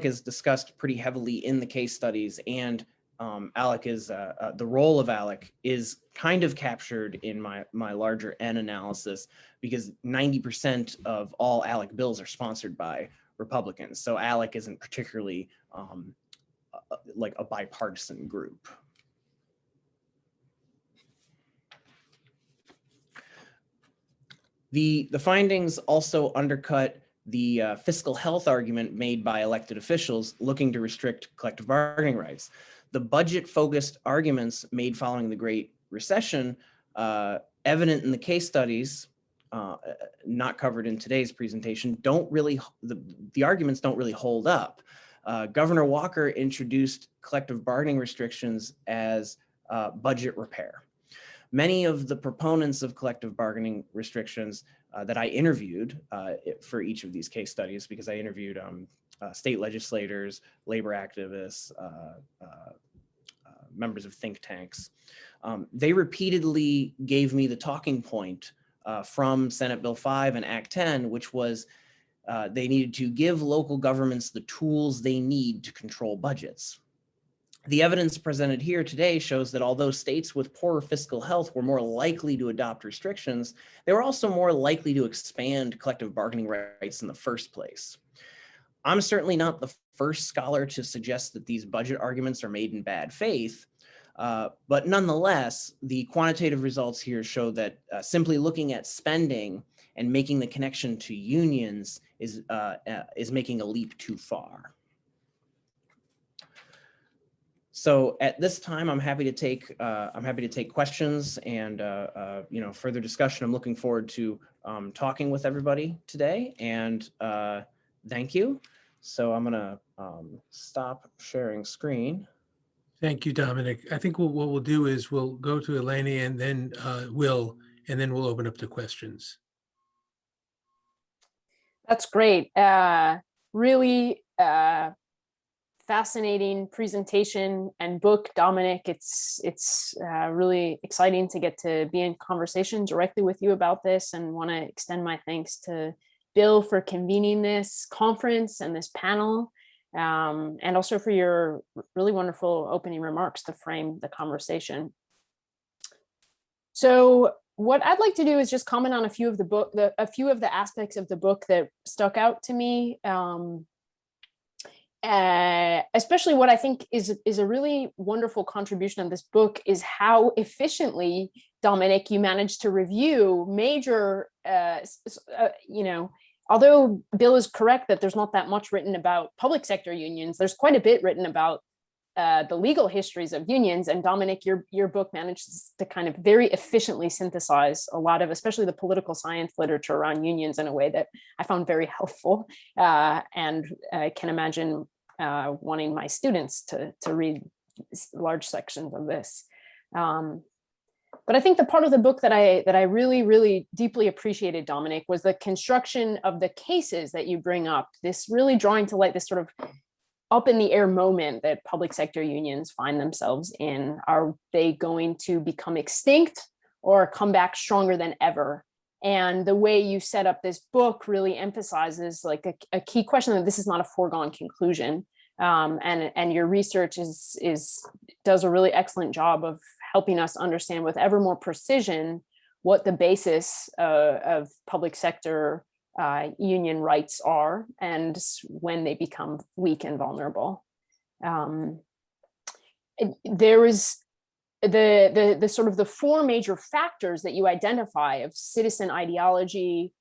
is discussed pretty heavily in the case studies, and ALEC is the role of ALEC is kind of captured in my larger N analysis, because 90% of all ALEC bills are sponsored by Republicans. So ALEC isn't particularly like a bipartisan group. The findings also undercut the fiscal health argument made by elected officials looking to restrict collective bargaining rights. The budget-focused arguments made following the Great Recession, evident in the case studies, not covered in today's presentation, the arguments don't really hold up. Governor Walker introduced collective bargaining restrictions as budget repair. Many of the proponents of collective bargaining restrictions that I interviewed for each of these case studies, because I interviewed state legislators, labor activists, members of think tanks, they repeatedly gave me the talking point from Senate Bill 5 and Act 10, which was they needed to give local governments the tools they need to control budgets. The evidence presented here today shows that although states with poorer fiscal health were more likely to adopt restrictions, they were also more likely to expand collective bargaining rights in the first place. I'm certainly not the first scholar to suggest that these budget arguments are made in bad faith, but nonetheless, the quantitative results here show that simply looking at spending and making the connection to unions is making a leap too far. So at this time, I'm happy to take questions and further discussion. I'm looking forward to talking with everybody today, and thank you. So I'm gonna stop sharing screen. Thank you, Dominic. I think what we'll do is we'll go to Eleni and then Will, and then we'll open up to questions. That's great. Really fascinating presentation and book, Dominic. It's really exciting to get to be in conversation directly with you about this, and want to extend my thanks to Bill for convening this conference and this panel, and also for your really wonderful opening remarks to frame the conversation. So what I'd like to do is just comment on a few of the aspects of the book that stuck out to me. Especially what I think is a really wonderful contribution of this book is how efficiently, Dominic, you managed to review major, although Bill is correct that there's not that much written about public sector unions, there's quite a bit written about the legal histories of unions. And Dominic, your book manages to kind of very efficiently synthesize a lot of, especially the political science literature around unions, in a way that I found very helpful, and I can imagine wanting my students to read large sections of this. But I think the part of the book that I really, really deeply appreciated, Dominic, was the construction of the cases that you bring up. This really drawing to light this sort of up in the air moment that public sector unions find themselves in. Are they going to become extinct or come back stronger than ever? And the way you set up this book really emphasizes like a key question, that this is not a foregone conclusion. And your research does a really excellent job of helping us understand with ever more precision what the basis of public sector union rights are, and when they become weak and vulnerable. There is the sort of the four major factors that you identify of citizen ideology,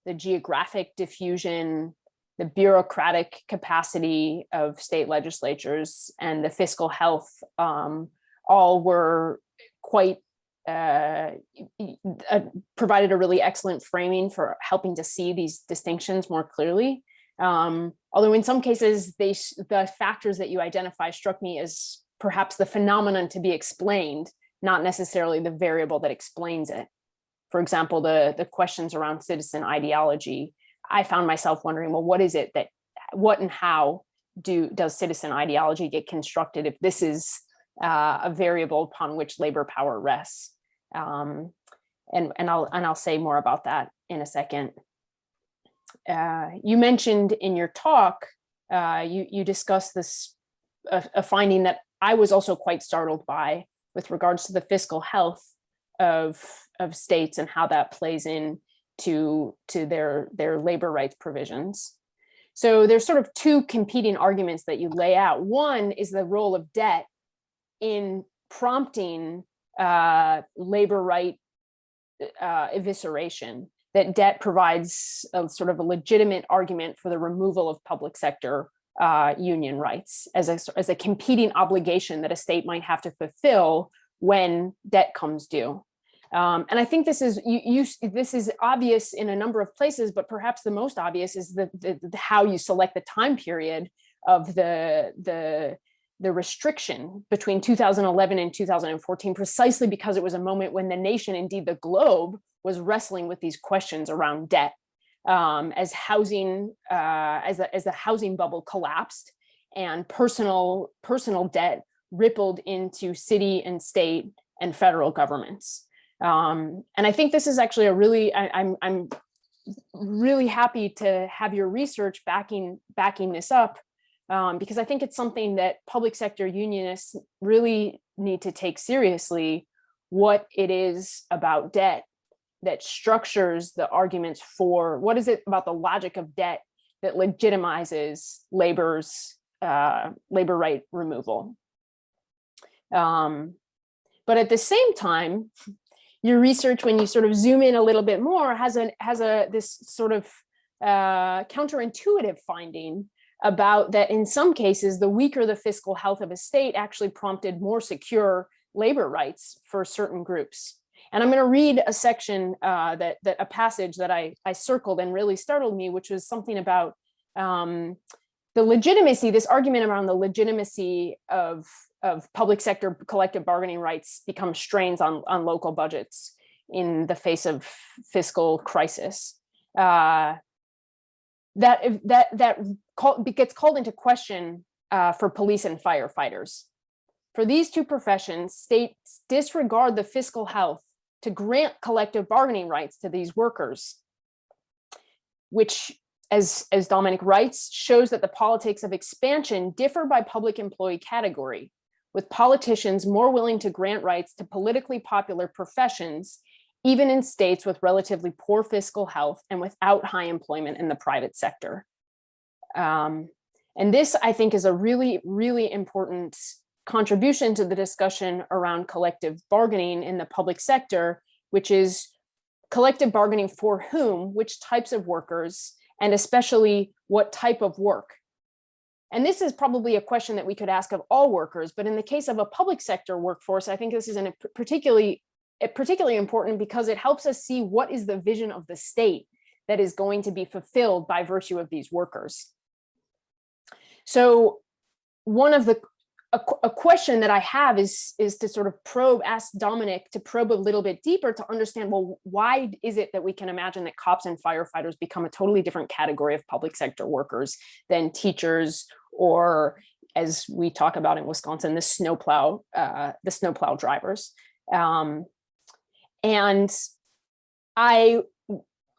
the geographic diffusion, the bureaucratic capacity of state legislatures, and the fiscal health, all were quite provided a really excellent framing for helping to see these distinctions more clearly. Although in some cases, the factors that you identify struck me as perhaps the phenomenon to be explained, not necessarily the variable that explains it. for example, the questions around citizen ideology, I found myself wondering, well, what is it that, what and how does citizen ideology get constructed if this is a variable upon which labor power rests? And I'll say more about that in a second. You mentioned in your talk, you discussed this a finding that I was also quite startled by with regards to the fiscal health of states and how that plays in to their labor rights provisions. So there's sort of two competing arguments that you lay out. One is the role of debt in prompting labor right evisceration, that debt provides a sort of a legitimate argument for the removal of public sector union rights as a competing obligation that a state might have to fulfill when debt comes due. And I think this is this is obvious in a number of places, but perhaps the most obvious is the how you select the time period of the restriction between 2011 and 2014, precisely because it was a moment when the nation, indeed the globe, was wrestling with these questions around debt, as housing as the housing bubble collapsed and personal debt rippled into city and state and federal governments. And I think this is actually a really, I'm really happy to have your research backing this up, because I think it's something that public sector unionists really need to take seriously, what it is about debt that structures the arguments for, what is it about the logic of debt that legitimizes labor right removal. But at the same time, your research, when you sort of zoom in a little bit more, has this sort of counterintuitive finding about that in some cases, the weaker the fiscal health of a state actually prompted more secure labor rights for certain groups. And I'm going to read a section that a passage that I circled and really startled me, which was something about the legitimacy, this argument around the legitimacy of public sector collective bargaining rights become strains on local budgets in the face of fiscal crisis. That gets called into question for police and firefighters. For these two professions, states disregard the fiscal health to grant collective bargaining rights to these workers, which, as Dominic writes, shows that the politics of expansion differ by public employee category, with politicians more willing to grant rights to politically popular professions, even in states with relatively poor fiscal health and without high employment in the private sector. And this, I think, is a really, really important contribution to the discussion around collective bargaining in the public sector, which is collective bargaining for whom, which types of workers, and especially what type of work. And this is probably a question that we could ask of all workers, but in the case of a public sector workforce, I think this is particularly important because it helps us see what is the vision of the state that is going to be fulfilled by virtue of these workers. So one of a question that I have is to sort of ask Dominic to probe a little bit deeper to understand, well, why is it that we can imagine that cops and firefighters become a totally different category of public sector workers than teachers, or, as we talk about in Wisconsin, the snowplow drivers. And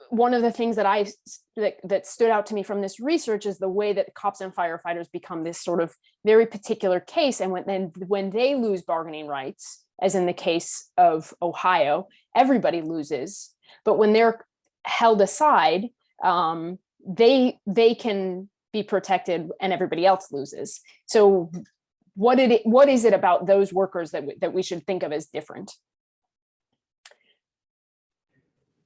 one of the things that stood out to me from this research is the way that cops and firefighters become this sort of very particular case. And when they lose bargaining rights, as in the case of Ohio, everybody loses. But when they're held aside, they can be protected and everybody else loses. So what is it about those workers that we should think of as different?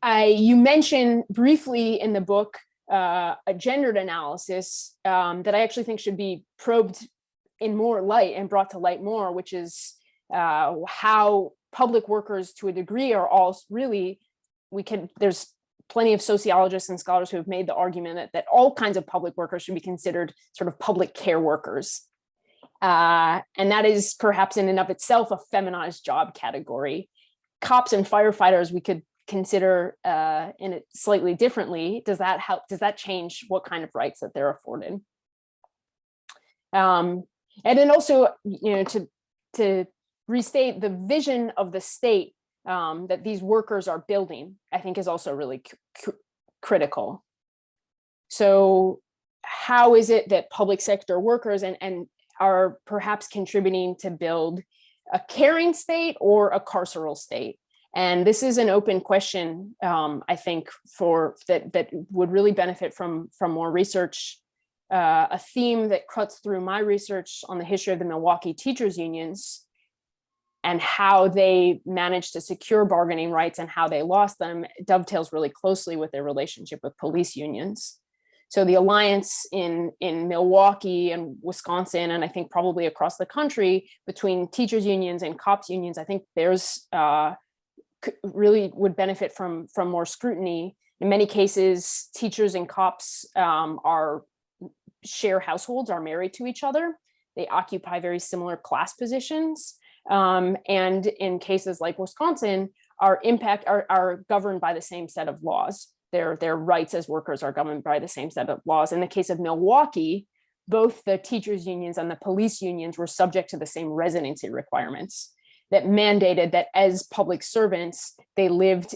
You mentioned briefly in the book a gendered analysis that I actually think should be probed in more light and brought to light more, which is how public workers, to a degree, are all really, there's plenty of sociologists and scholars who have made the argument that all kinds of public workers should be considered sort of public care workers. And that is perhaps in and of itself a feminized job category. Cops and firefighters, we could consider in it slightly differently, does that help? Does that change what kind of rights that they're afforded? And then also, to restate the vision of the state that these workers are building, I think is also really critical. So how is it that public sector workers and are perhaps contributing to build a caring state or a carceral state? And this is an open question, I think, for that would really benefit from more research. A theme that cuts through my research on the history of the Milwaukee teachers unions and how they managed to secure bargaining rights and how they lost them dovetails really closely with their relationship with police unions. So the alliance in Milwaukee and Wisconsin, and I think probably across the country, between teachers unions and cops unions, I think there's really would benefit from more scrutiny. In many cases, teachers and cops share households, are married to each other. They occupy very similar class positions. And in cases like Wisconsin, are governed by the same set of laws. Their rights as workers are governed by the same set of laws. In the case of Milwaukee, both the teachers unions and the police unions were subject to the same residency requirements that mandated that as public servants, they lived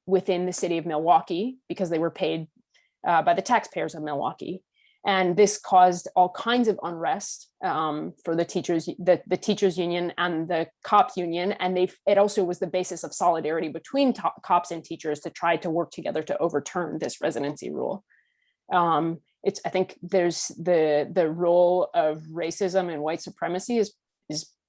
within the city of Milwaukee because they were paid by the taxpayers of Milwaukee. And this caused all kinds of unrest for the teachers union and the cops union. And it also was the basis of solidarity between cops and teachers to try to work together to overturn this residency rule. I think there's the role of racism and white supremacy is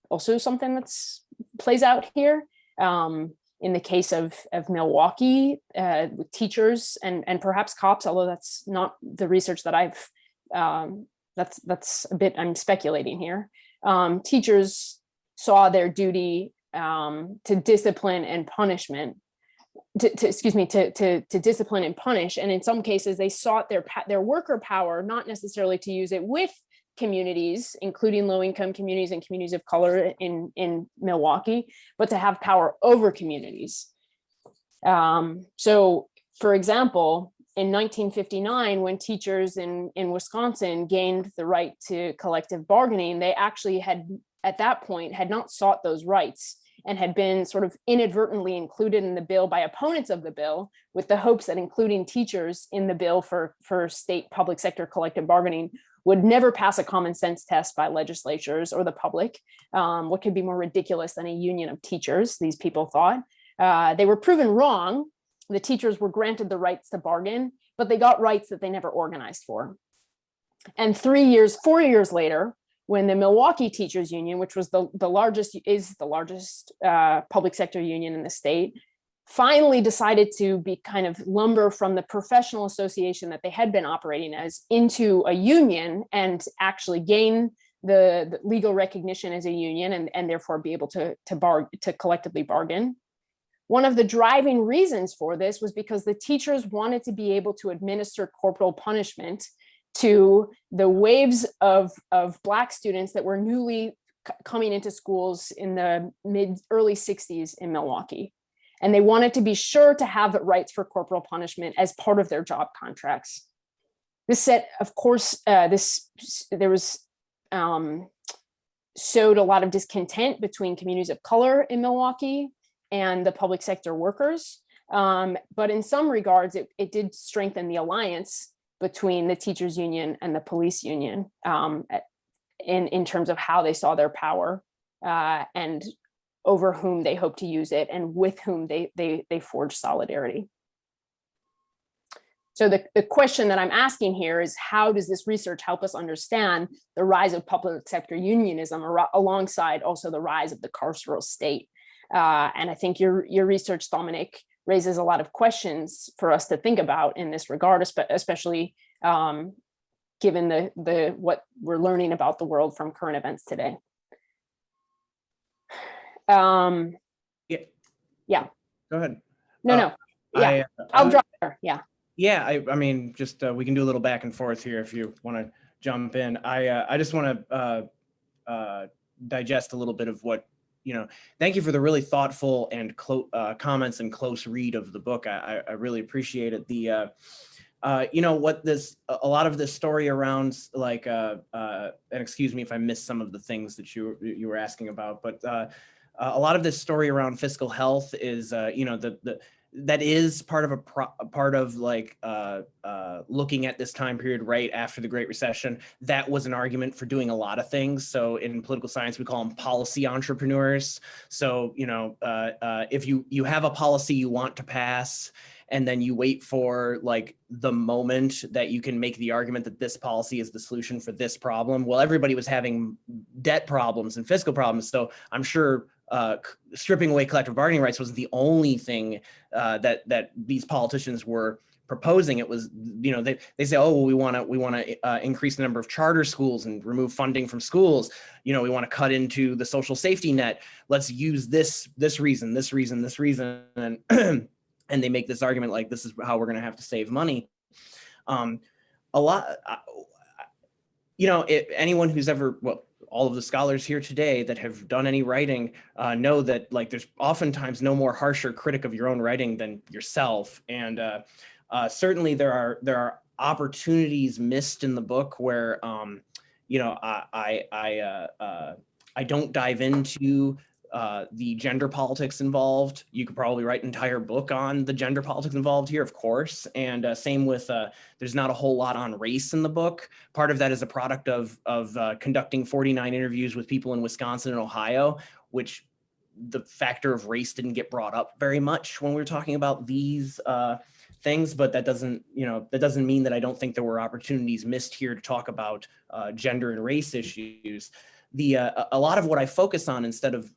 also something that's plays out here. In the case of Milwaukee, with teachers and perhaps cops, although that's not the research that I've that's a bit, I'm speculating here. Teachers saw their duty to discipline and punishment, to discipline and punish. And in some cases, they sought their worker power, not necessarily to use it with communities, including low-income communities and communities of color in Milwaukee, but to have power over communities. So, for example, in 1959, when teachers in Wisconsin gained the right to collective bargaining, they actually at that point, had not sought those rights and had been sort of inadvertently included in the bill by opponents of the bill, with the hopes that including teachers in the bill for state public sector collective bargaining would never pass a common sense test by legislatures or the public. What could be more ridiculous than a union of teachers, these people thought. They were proven wrong. The teachers were granted the rights to bargain, but they got rights that they never organized for. And 4 years later, when the Milwaukee Teachers Union, which was the largest public sector union in the state, finally decided to be kind of lumber from the professional association that they had been operating as into a union and actually gain the legal recognition as a union and therefore be able to collectively bargain. One of the driving reasons for this was because the teachers wanted to be able to administer corporal punishment to the waves of Black students that were newly coming into schools in the early 60s in Milwaukee. And they wanted to be sure to have the rights for corporal punishment as part of their job contracts. This set, of course, showed a lot of discontent between communities of color in Milwaukee and the public sector workers. But in some regards, it did strengthen the alliance between the teachers union and the police union in terms of how they saw their power and over whom they hoped to use it and with whom they forged solidarity. So the question that I'm asking here is, how does this research help us understand the rise of public sector unionism alongside also the rise of the carceral state? And I think your research, Dominic, raises a lot of questions for us to think about in this regard, especially given the what we're learning about the world from current events today. Yeah. Go ahead. No. Yeah, I'll drop there. Yeah. Yeah, I mean, just we can do a little back and forth here if you want to jump in. I just want to digest a little bit of what thank you for the really thoughtful and comments and close read of the book. I really appreciate it. A lot of this story around and excuse me if I missed some of the things that you were asking about, but a lot of this story around fiscal health is, that is part of looking at this time period right after the Great Recession. That was an argument for doing a lot of things. So in political science, we call them policy entrepreneurs. So, if you have a policy you want to pass, and then you wait for like the moment that you can make the argument that this policy is the solution for this problem. Well, everybody was having debt problems and fiscal problems. So I'm sure stripping away collective bargaining rights wasn't the only thing that these politicians were proposing. It was, they say, oh, well, we want to increase the number of charter schools and remove funding from schools. We want to cut into the social safety net. Let's use this reason, and and they make this argument like this is how we're going to have to save money. Anyone who's ever, all of the scholars here today that have done any writing know that like there's oftentimes no more harsher critic of your own writing than yourself. And certainly there are opportunities missed in the book where I don't dive into the gender politics involved. You could probably write an entire book on the gender politics involved here, of course. And same with, there's not a whole lot on race in the book. Part of that is a product of conducting 49 interviews with people in Wisconsin and Ohio, which the factor of race didn't get brought up very much when we were talking about these things. But that doesn't mean that I don't think there were opportunities missed here to talk about gender and race issues. A lot of what I focus on instead of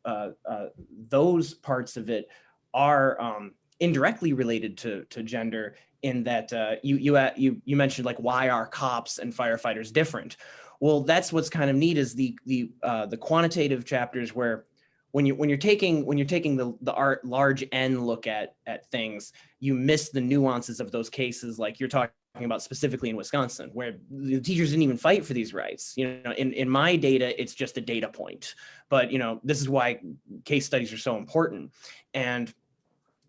those parts of it are indirectly related to gender, in that you mentioned like, why are cops and firefighters different? Well, that's what's kind of neat is the quantitative chapters where when you're taking the large N look at things, you miss the nuances of those cases, like you're talking about specifically in Wisconsin, where the teachers didn't even fight for these rights. In my data, it's just a data point, but this is why case studies are so important. And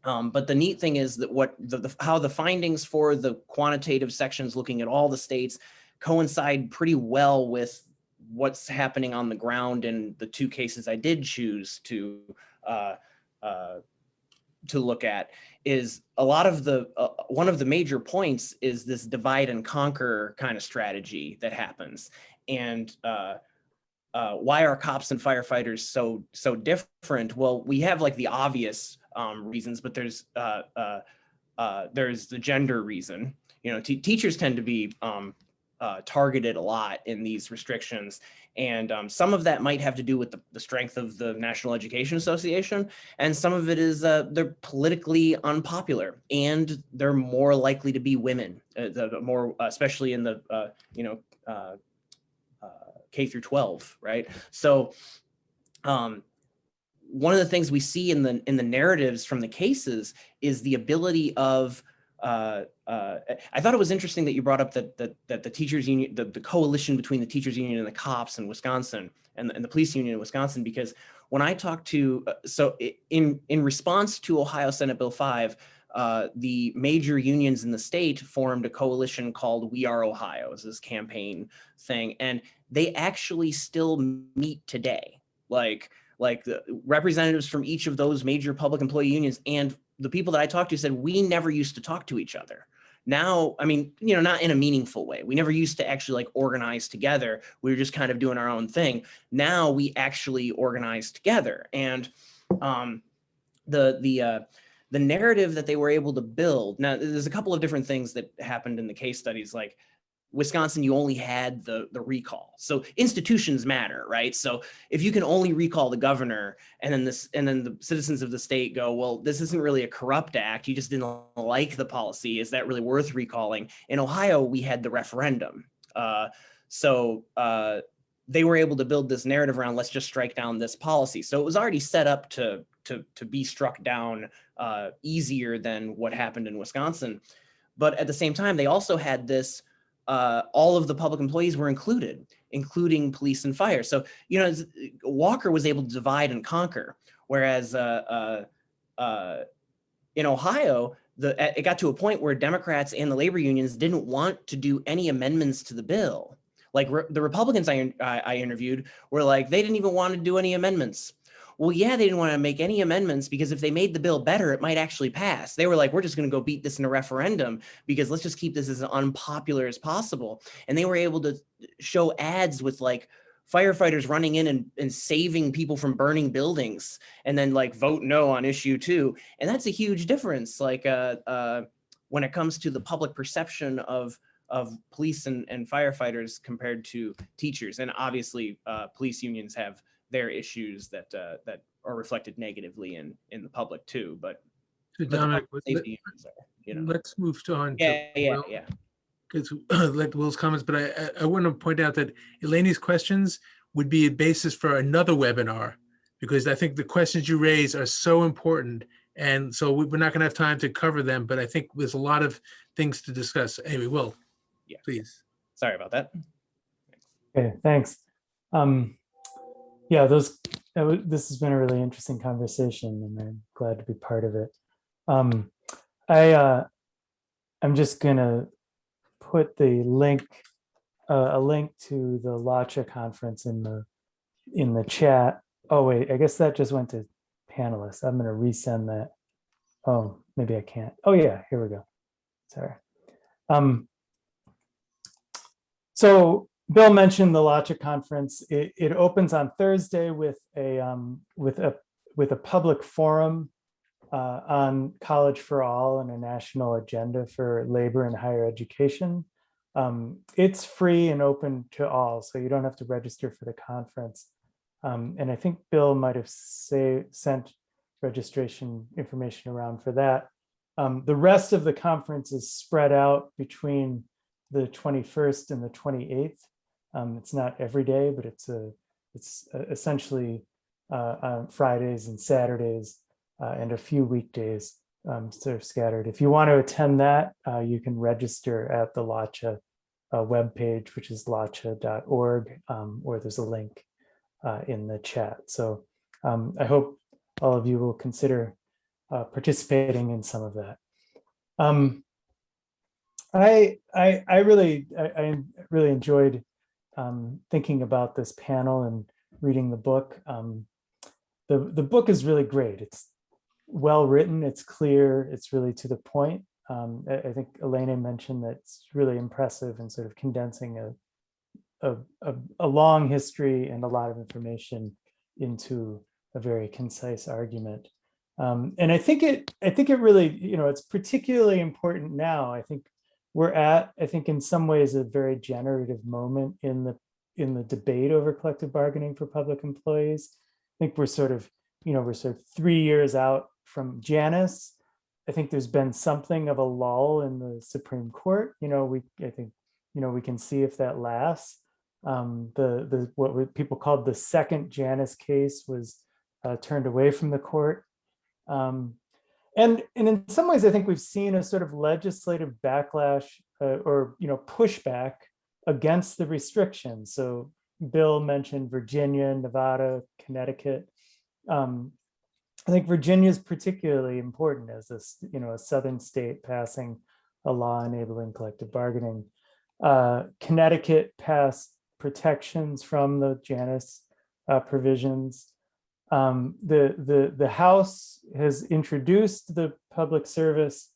but the neat thing is that how the findings for the quantitative sections looking at all the states coincide pretty well with what's happening on the ground in the two cases I did choose to look at. Is a lot of one of the major points is this divide and conquer kind of strategy that happens. And why are cops and firefighters so different? Well, we have like the obvious reasons, but there's the gender reason. Teachers tend to be targeted a lot in these restrictions. And some of that might have to do with the strength of the National Education Association. And some of it is they're politically unpopular, and they're more likely to be women, especially in the, K through 12, right? So one of the things we see in the narratives from the cases is the ability of, I thought it was interesting that you brought up that the teachers union, the coalition between the teachers union and the cops in Wisconsin and the police union in Wisconsin, because when I talked to, in response to Ohio Senate Bill 5, the major unions in the state formed a coalition called We Are Ohio. It was this campaign thing, and they actually still meet today. Like the representatives from each of those major public employee unions and the people that I talked to said, we never used to talk to each other. Now, I mean, not in a meaningful way. We never used to actually like organize together. We were just kind of doing our own thing. Now we actually organize together. And the narrative that they were able to build. Now, there's a couple of different things that happened in the case studies, like Wisconsin, you only had the recall. So institutions matter, right? So if you can only recall the governor and then the citizens of the state go, well, this isn't really a corrupt act. You just didn't like the policy. Is that really worth recalling? In Ohio, we had the referendum. So they were able to build this narrative around, let's just strike down this policy. So it was already set up to be struck down easier than what happened in Wisconsin. But at the same time, they also had this all of the public employees were included, including police and fire. So, Walker was able to divide and conquer, whereas in Ohio, it got to a point where Democrats and the labor unions didn't want to do any amendments to the bill. Like the Republicans I interviewed were like, they didn't even want to do any amendments. Well, yeah, they didn't want to make any amendments because if they made the bill better, it might actually pass. They were like, we're just going to go beat this in a referendum because let's just keep this as unpopular as possible. And they were able to show ads with like firefighters running in and saving people from burning buildings, and then like vote no on issue 2. And that's a huge difference. Like when it comes to the public perception of police and firefighters compared to teachers. And obviously police unions have their issues that are reflected negatively in the public too. But So the Dominic, public safety unions are, let's move on to yeah. because like Will's comments, but I want to point out that Eleni's questions would be a basis for another webinar, because I think the questions you raise are so important. And so we're not going to have time to cover them, but I think there's a lot of things to discuss. Anyway, Will, Yeah. please. Sorry about that. Okay, thanks. Yeah, this has been a really interesting conversation, and I'm glad to be part of it. I'm just gonna put the link, a link to the LACHA conference in the chat. Oh wait, I guess that just went to panelists. I'm gonna resend that. Oh, maybe I can't. Oh yeah, here we go. Sorry. So Bill mentioned the LACHA conference. It opens on Thursday with a public forum on College for All and a national agenda for labor and higher education. It's free and open to all, so you don't have to register for the conference. And I think Bill might have sent registration information around for that. The rest of the conference is spread out between the 21st and the 28th. It's not every day, but it's essentially on Fridays and Saturdays and a few weekdays sort of scattered. If you want to attend that, you can register at the LACHA webpage, which is lacha.org, or there's a link in the chat. So I hope all of you will consider participating in some of that. I really enjoyed thinking about this panel and reading the book. The book is really great. It's well written, it's clear, it's really to the point. I think Elena mentioned that it's really impressive and sort of condensing a long history and a lot of information into a very concise argument. And I think it really, it's particularly important now. I think we're at, in some ways, a very generative moment in the debate over collective bargaining for public employees. I think we're sort of 3 years out from Janus. I think there's been something of a lull in the Supreme Court. I think we can see if that lasts. What people called the second Janus case was turned away from the court. And in some ways, I think we've seen a sort of legislative backlash or pushback against the restrictions. So Bill mentioned Virginia, Nevada, Connecticut. I think Virginia is particularly important as a southern state passing a law enabling collective bargaining. Connecticut passed protections from the Janus provisions. The House has introduced the Public Service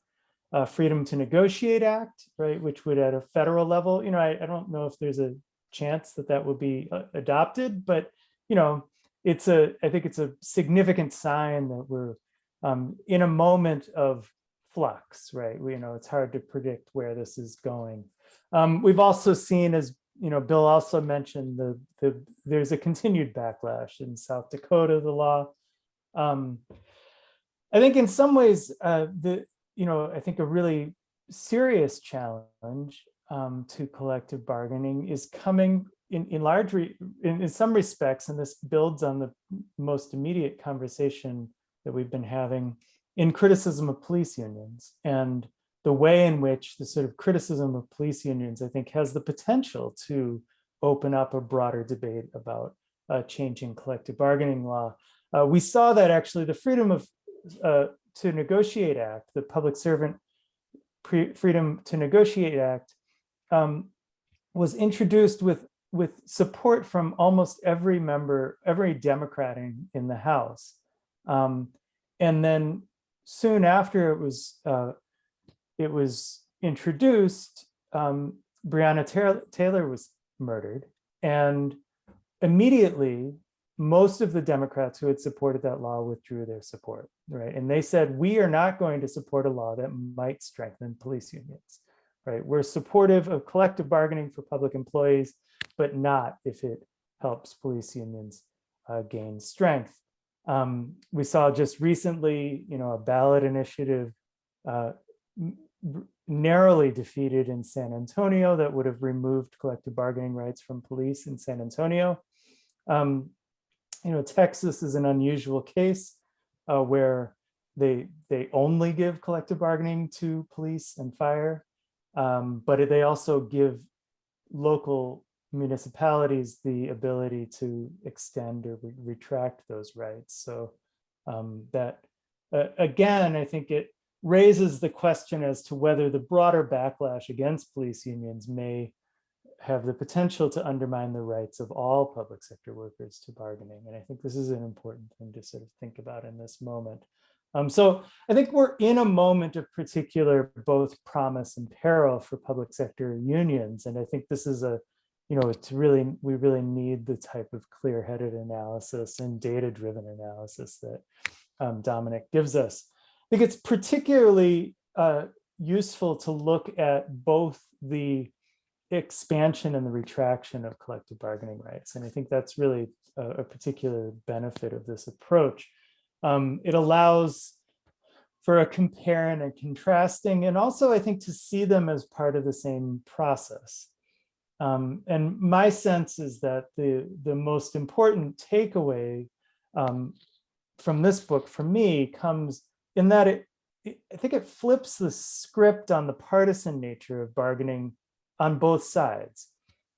Freedom to Negotiate Act, right, which would at a federal level, I don't know if there's a chance that will be adopted, but I think it's a significant sign that we're in a moment of flux, right? It's hard to predict where this is going. We've also seen, as Bill also mentioned, there's a continued backlash in South Dakota, the law. I think in some ways, I think a really serious challenge to collective bargaining is coming in some respects, and this builds on the most immediate conversation that we've been having, in criticism of police unions and the way in which the sort of criticism of police unions, I think, has the potential to open up a broader debate about changing collective bargaining law. We saw that actually the Freedom of to Negotiate Act, the Public Servant Freedom to Negotiate Act, was introduced with support from almost every member, every Democrat in the House. And then soon after it was introduced, Breonna Taylor was murdered. And immediately, most of the Democrats who had supported that law withdrew their support, right? And they said, we are not going to support a law that might strengthen police unions, right? We're supportive of collective bargaining for public employees, but not if it helps police unions gain strength. We saw just recently, a ballot initiative narrowly defeated in San Antonio that would have removed collective bargaining rights from police in San Antonio. Texas is an unusual case where they only give collective bargaining to police and fire, but they also give local municipalities the ability to extend or retract those rights. So that again, I think it raises the question as to whether the broader backlash against police unions may have the potential to undermine the rights of all public sector workers to bargaining. And I think this is an important thing to sort of think about in this moment. So I think we're in a moment of particular both promise and peril for public sector unions. And I think this is we really need the type of clear-headed analysis and data-driven analysis that Dominic gives us. I think it's particularly useful to look at both the expansion and the retraction of collective bargaining rights. And I think that's really a particular benefit of this approach. It allows for a comparing and contrasting, and also I think to see them as part of the same process. And my sense is that the most important takeaway from this book for me comes in that I think it flips the script on the partisan nature of bargaining on both sides,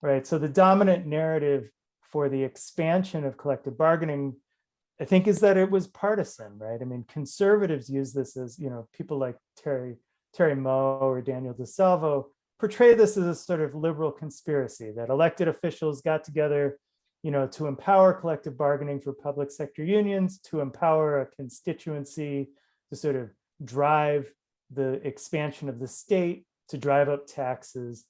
right? So the dominant narrative for the expansion of collective bargaining, I think, is that it was partisan, right? I mean, conservatives use this as, people like Terry Moe or Daniel DeSalvo portray this as a sort of liberal conspiracy that elected officials got together, to empower collective bargaining for public sector unions, to empower a constituency to sort of drive the expansion of the state, to drive up taxes,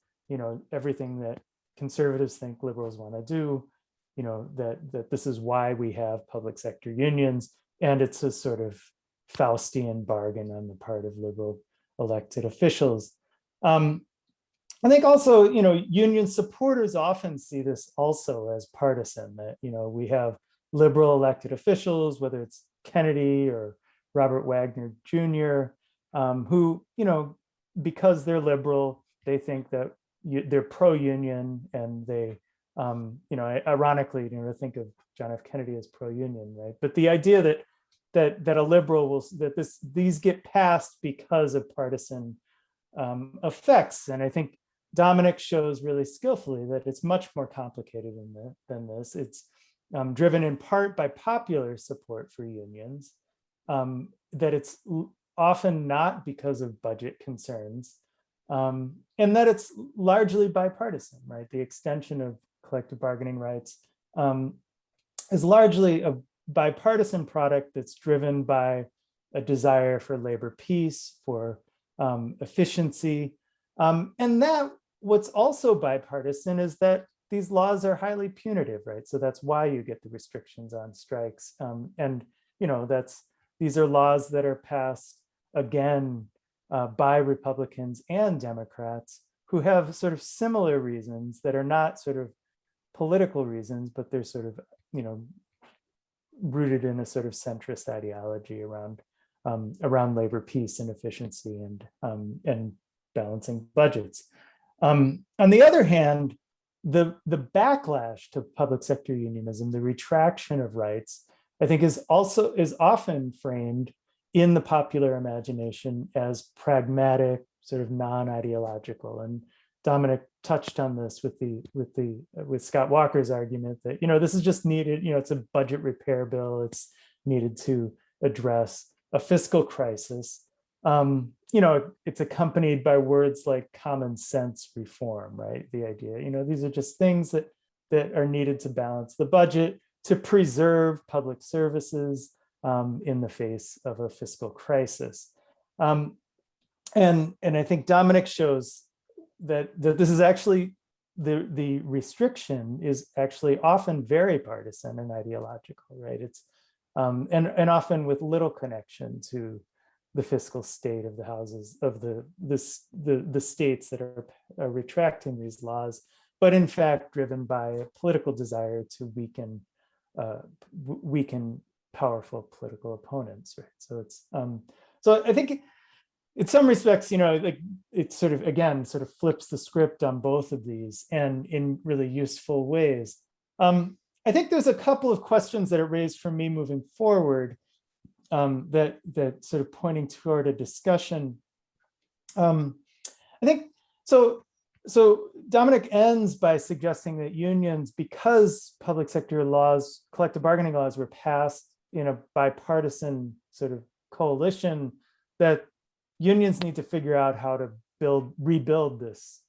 everything that conservatives think liberals want to do, that this is why we have public sector unions. And it's a sort of Faustian bargain on the part of liberal elected officials. I think also, union supporters often see this also as partisan, that, we have liberal elected officials, whether it's Kennedy or Robert Wagner Jr., who, because they're liberal, they think that they're pro-union, and they, ironically, think of John F. Kennedy as pro-union, right? But the idea that a liberal will, these get passed because of partisan effects. And I think Dominic shows really skillfully that it's much more complicated than this. It's driven in part by popular support for unions, that it's often not because of budget concerns, and that it's largely bipartisan, right? The extension of collective bargaining rights is largely a bipartisan product that's driven by a desire for labor peace, for efficiency. And that what's also bipartisan is that these laws are highly punitive, right? So that's why you get the restrictions on strikes. And these are laws that are passed again by Republicans and Democrats who have sort of similar reasons that are not sort of political reasons, but they're sort of, rooted in a sort of centrist ideology around labor peace and efficiency and balancing budgets. On the other hand, the backlash to public sector unionism, the retraction of rights, I think is often framed in the popular imagination as pragmatic, sort of non-ideological. And Dominic touched on this with Scott Walker's argument that, this is just needed, it's a budget repair bill. It's needed to address a fiscal crisis. It's accompanied by words like common sense reform, right? The idea, these are just things that are needed to balance the budget, to preserve public services in the face of a fiscal crisis. And I think Dominic shows that this is actually, the restriction is actually often very partisan and ideological, right? It's and often with little connection to the fiscal state of the houses of the states that are retracting these laws, but in fact driven by a political desire to weaken powerful political opponents, right? So it's so I think in some respects, like it sort of flips the script on both of these, and in really useful ways. I think there's a couple of questions that it raised for me moving forward, that sort of pointing toward a discussion. I think so. So Dominic ends by suggesting that unions, because public sector laws, collective bargaining laws, were passed in a bipartisan sort of coalition, that unions need to figure out how to rebuild this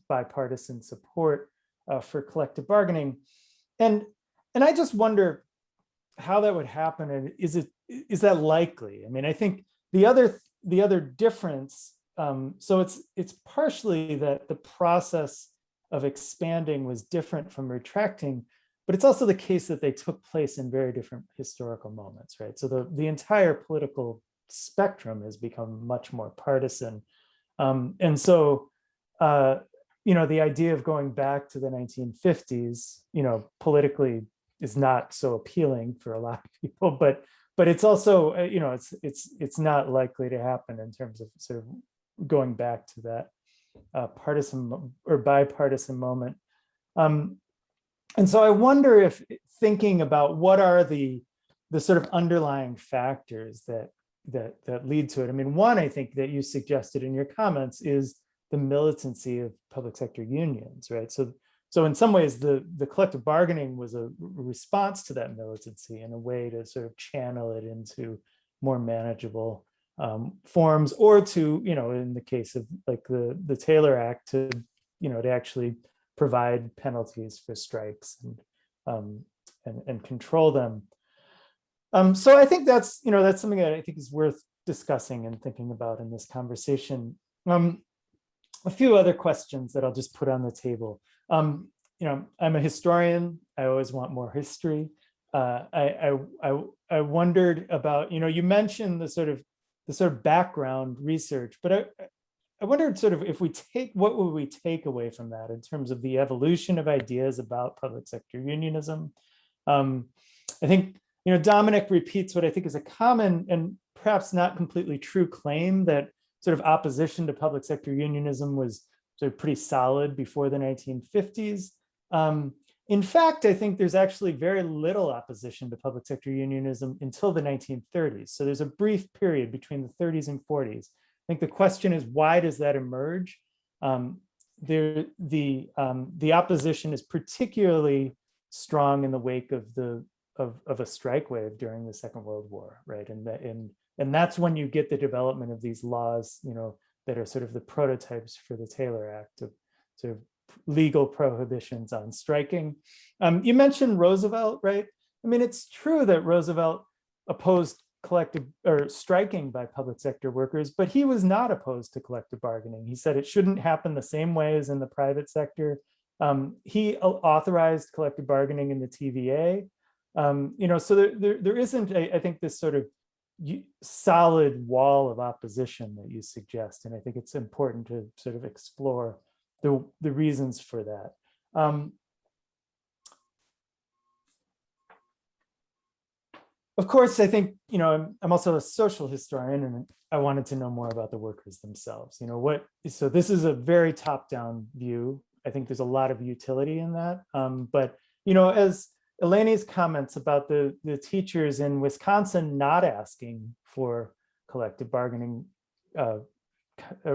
bipartisan support for collective bargaining. And I just wonder how that would happen, and is that likely? I mean, I think the other difference, so it's partially that the process of expanding was different from retracting, but it's also the case that they took place in very different historical moments, right? So the entire political spectrum has become much more partisan, and so the idea of going back to the 1950s, politically is not so appealing for a lot of people, but it's also, it's not likely to happen in terms of sort of going back to that partisan or bipartisan moment. And so I wonder if, thinking about what are the sort of underlying factors that lead to it. I mean, one, I think that you suggested in your comments is the militancy of public sector unions, right? So in some ways, the collective bargaining was a response to that militancy, and a way to sort of channel it into more manageable forms, or to, in the case of like the Taylor Act, to actually provide penalties for strikes and control them. So I think that's something that I think is worth discussing and thinking about in this conversation. A few other questions that I'll just put on the table. I'm a historian. I always want more history. I wondered about, you mentioned the sort of background research, but I wondered sort of what would we take away from that in terms of the evolution of ideas about public sector unionism? I think, Dominic repeats what I think is a common and perhaps not completely true claim, that sort of opposition to public sector unionism was sort of pretty solid before the 1950s. In fact, I think there's actually very little opposition to public sector unionism until the 1930s. So there's a brief period between the 30s and 40s. I think the question is, why does that emerge? The opposition is particularly strong in the wake of a strike wave during the Second World War, right? And that's when you get the development of these laws, that are sort of the prototypes for the Taylor Act, of sort of legal prohibitions on striking. You mentioned Roosevelt, right? I mean, it's true that Roosevelt opposed collective or striking by public sector workers, but he was not opposed to collective bargaining. He said it shouldn't happen the same way as in the private sector. He authorized collective bargaining in the TVA. So there isn't, I think, this sort of solid wall of opposition that you suggest, and I think it's important to sort of explore the reasons for that. Of course, I think, I'm also a social historian, and I wanted to know more about the workers themselves. So this is a very top-down view. I think there's a lot of utility in that. But, as Eleni's comments about the teachers in Wisconsin not asking for collective bargaining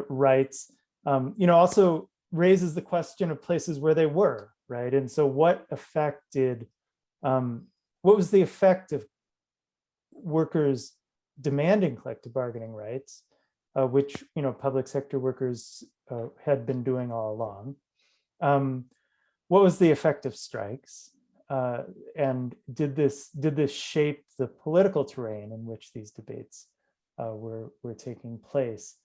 rights, also raises the question of places where they were, right? And so what was the effect of workers demanding collective bargaining rights, which, public sector workers had been doing all along? What was the effect of strikes? And did this shape the political terrain in which these debates were taking place?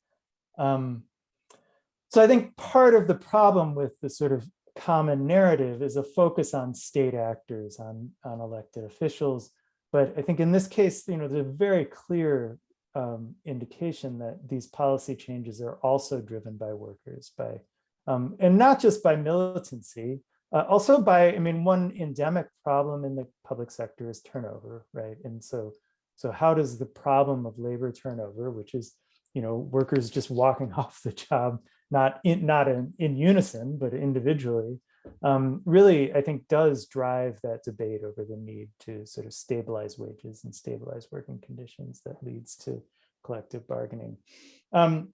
So I think part of the problem with the sort of common narrative is a focus on state actors, on elected officials. But I think in this case, there's a very clear indication that these policy changes are also driven by workers, and not just by militancy, also by, one endemic problem in the public sector is turnover, right? And so how does the problem of labor turnover, which is, workers just walking off the job, not in unison, but individually, really, I think, does drive that debate over the need to sort of stabilize wages and stabilize working conditions that leads to collective bargaining. And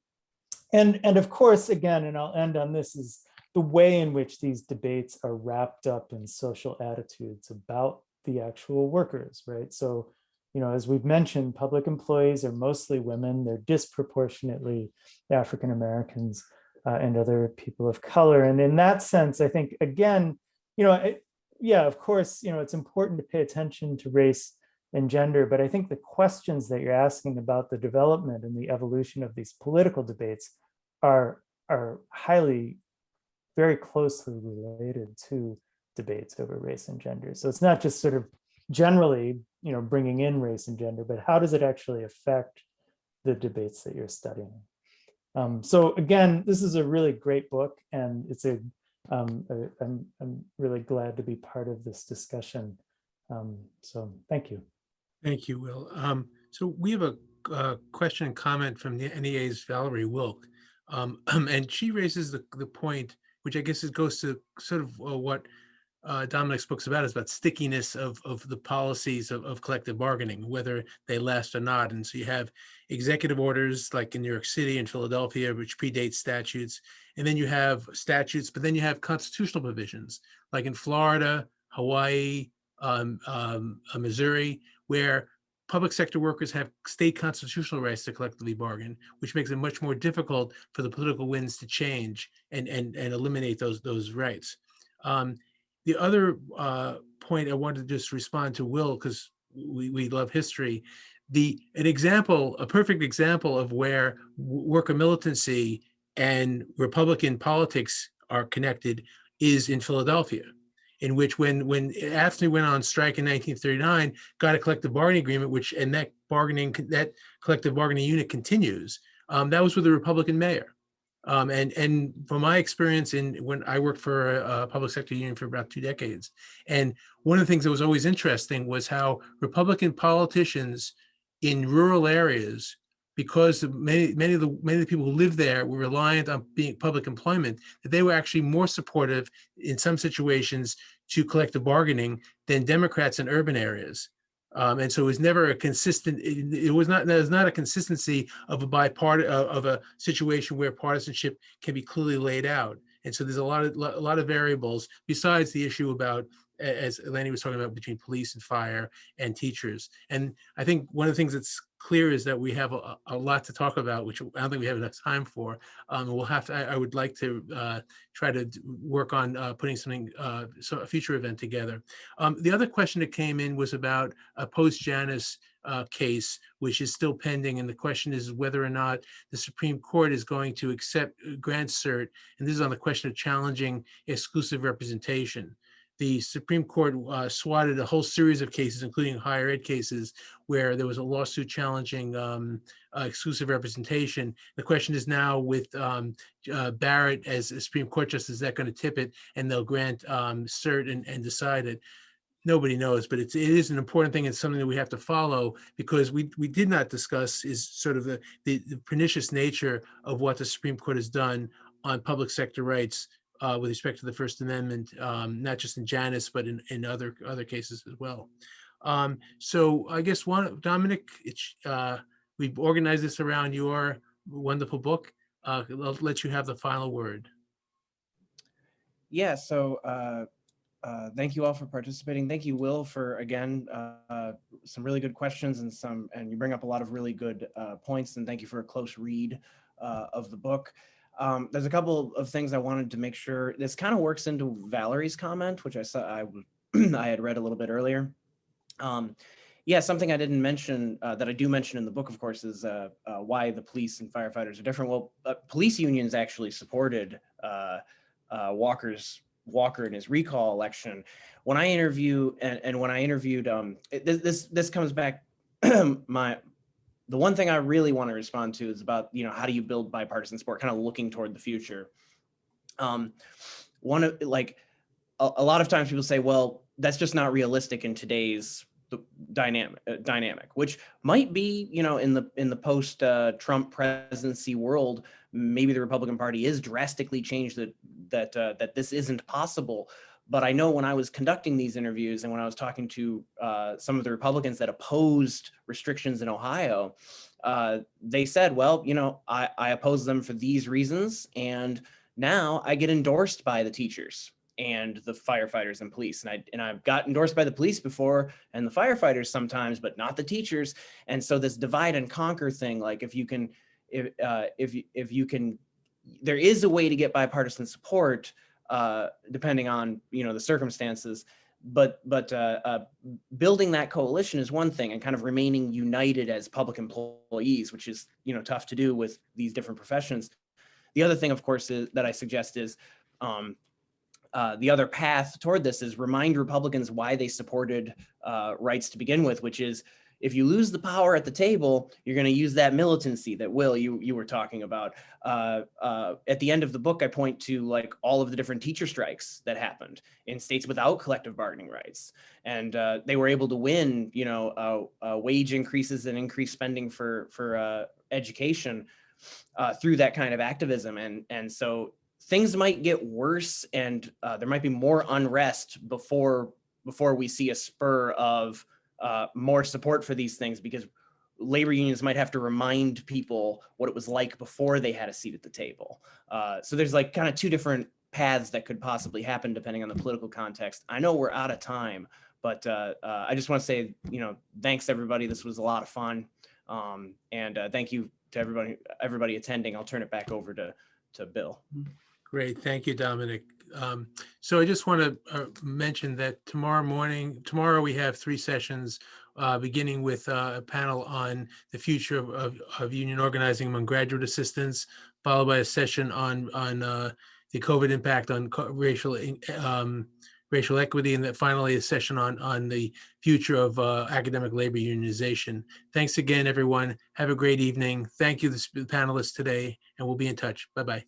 of course, again, and I'll end on this, is the way in which these debates are wrapped up in social attitudes about the actual workers, right? So, as we've mentioned, public employees are mostly women. They're disproportionately African Americans and other people of color. And in that sense, I think, again, of course, it's important to pay attention to race and gender, but I think the questions that you're asking about the development and the evolution of these political debates are highly, very closely related to debates over race and gender. So it's not just sort of generally, bringing in race and gender, but how does it actually affect the debates that you're studying? So again, this is a really great book, and it's I'm really glad to be part of this discussion. So thank you. Thank you, Will. So we have a question and comment from the NEA's Valerie Wilk, and she raises the point, which I guess it goes to sort of what Dominic's book's about, is about stickiness of the policies of collective bargaining, whether they last or not. And so you have executive orders like in New York City and Philadelphia, which predate statutes. And then you have statutes, but then you have constitutional provisions like in Florida, Hawaii, Missouri, where public sector workers have state constitutional rights to collectively bargain, which makes it much more difficult for the political winds to change and eliminate those rights. The other point I wanted to just respond to Will, because we love history, a perfect example of where worker militancy and Republican politics are connected is in Philadelphia, in which when AFSCME went on strike in 1939, got a collective bargaining agreement, that collective bargaining unit continues. That was with a Republican mayor. And from my experience when I worked for a public sector union for about 2 decades, and one of the things that was always interesting was how Republican politicians in rural areas, because many of the people who lived there were reliant on being public employment, that they were actually more supportive in some situations to collective bargaining than Democrats in urban areas. And so it was never a consistent. There was not a consistency of a situation where partisanship can be clearly laid out. And so there's a lot of variables besides the issue about, as Eleni was talking about, between police and fire and teachers. And I think one of the things that's clear is that we have a lot to talk about, which I don't think we have enough time for. We'll have to. I would like to try to work on putting something, a future event together. The other question that came in was about a post-Janus case, which is still pending, and the question is whether or not the Supreme Court is going to grant cert. And this is on the question of challenging exclusive representation. The Supreme Court swatted a whole series of cases, including higher ed cases, where there was a lawsuit challenging exclusive representation. The question is now with Barrett as a Supreme Court justice, is that going to tip it and they'll grant cert and decide it? Nobody knows, but it is an important thing. It's something that we have to follow, because we did not discuss is sort of the pernicious nature of what the Supreme Court has done on public sector rights with respect to the First Amendment, not just in Janus, but in other cases as well. So I guess Dominic, we've organized this around your wonderful book. I'll let you have the final word. Yeah, so thank you all for participating. Thank you, Will, for again some really good questions and you bring up a lot of really good points. And thank you for a close read of the book. There's a couple of things I wanted to make sure. This kind of works into Valerie's comment, which I saw I had read a little bit earlier. Yeah, something I didn't mention that I do mention in the book, of course, is why the police and firefighters are different. Well, police unions actually supported Walker in his recall election. When I interview and when I interviewed, this comes back. The one thing I really want to respond to is about, how do you build bipartisan support, kind of looking toward the future. One of like a lot of times people say, well, that's just not realistic in today's dynamic, which might be, in the post Trump presidency world, maybe the Republican Party is drastically changed that this isn't possible. But I know when I was conducting these interviews and when I was talking to some of the Republicans that opposed restrictions in Ohio, they said, well, I oppose them for these reasons, and now I get endorsed by the teachers and the firefighters and police. And I've got endorsed by the police before and the firefighters sometimes, but not the teachers. And so this divide and conquer thing, like if you can, there is a way to get bipartisan support depending on, the circumstances, but building that coalition is one thing, and kind of remaining united as public employees, which is, tough to do with these different professions. The other thing, of course, that I suggest is, the other path toward this is remind Republicans why they supported rights to begin with, which is if you lose the power at the table, you're going to use that militancy that Will, you were talking about. At the end of the book, I point to like all of the different teacher strikes that happened in states without collective bargaining rights. And they were able to win, wage increases and increased spending for education through that kind of activism. And so things might get worse, and there might be more unrest before we see a spur of more support for these things, because labor unions might have to remind people what it was like before they had a seat at the table. So there's like kind of two different paths that could possibly happen depending on the political context. I know we're out of time, but I just want to say, thanks everybody. This was a lot of fun. And thank you to everybody attending. I'll turn it back over to Bill. Great, thank you, Dominic. So I just want to mention that tomorrow we have 3 sessions, beginning with a panel on the future of union organizing among graduate assistants, followed by a session on the COVID impact on racial equity, and then finally a session on the future of academic labor unionization. Thanks again, everyone. Have a great evening. Thank you, the panelists today, and we'll be in touch. Bye-bye.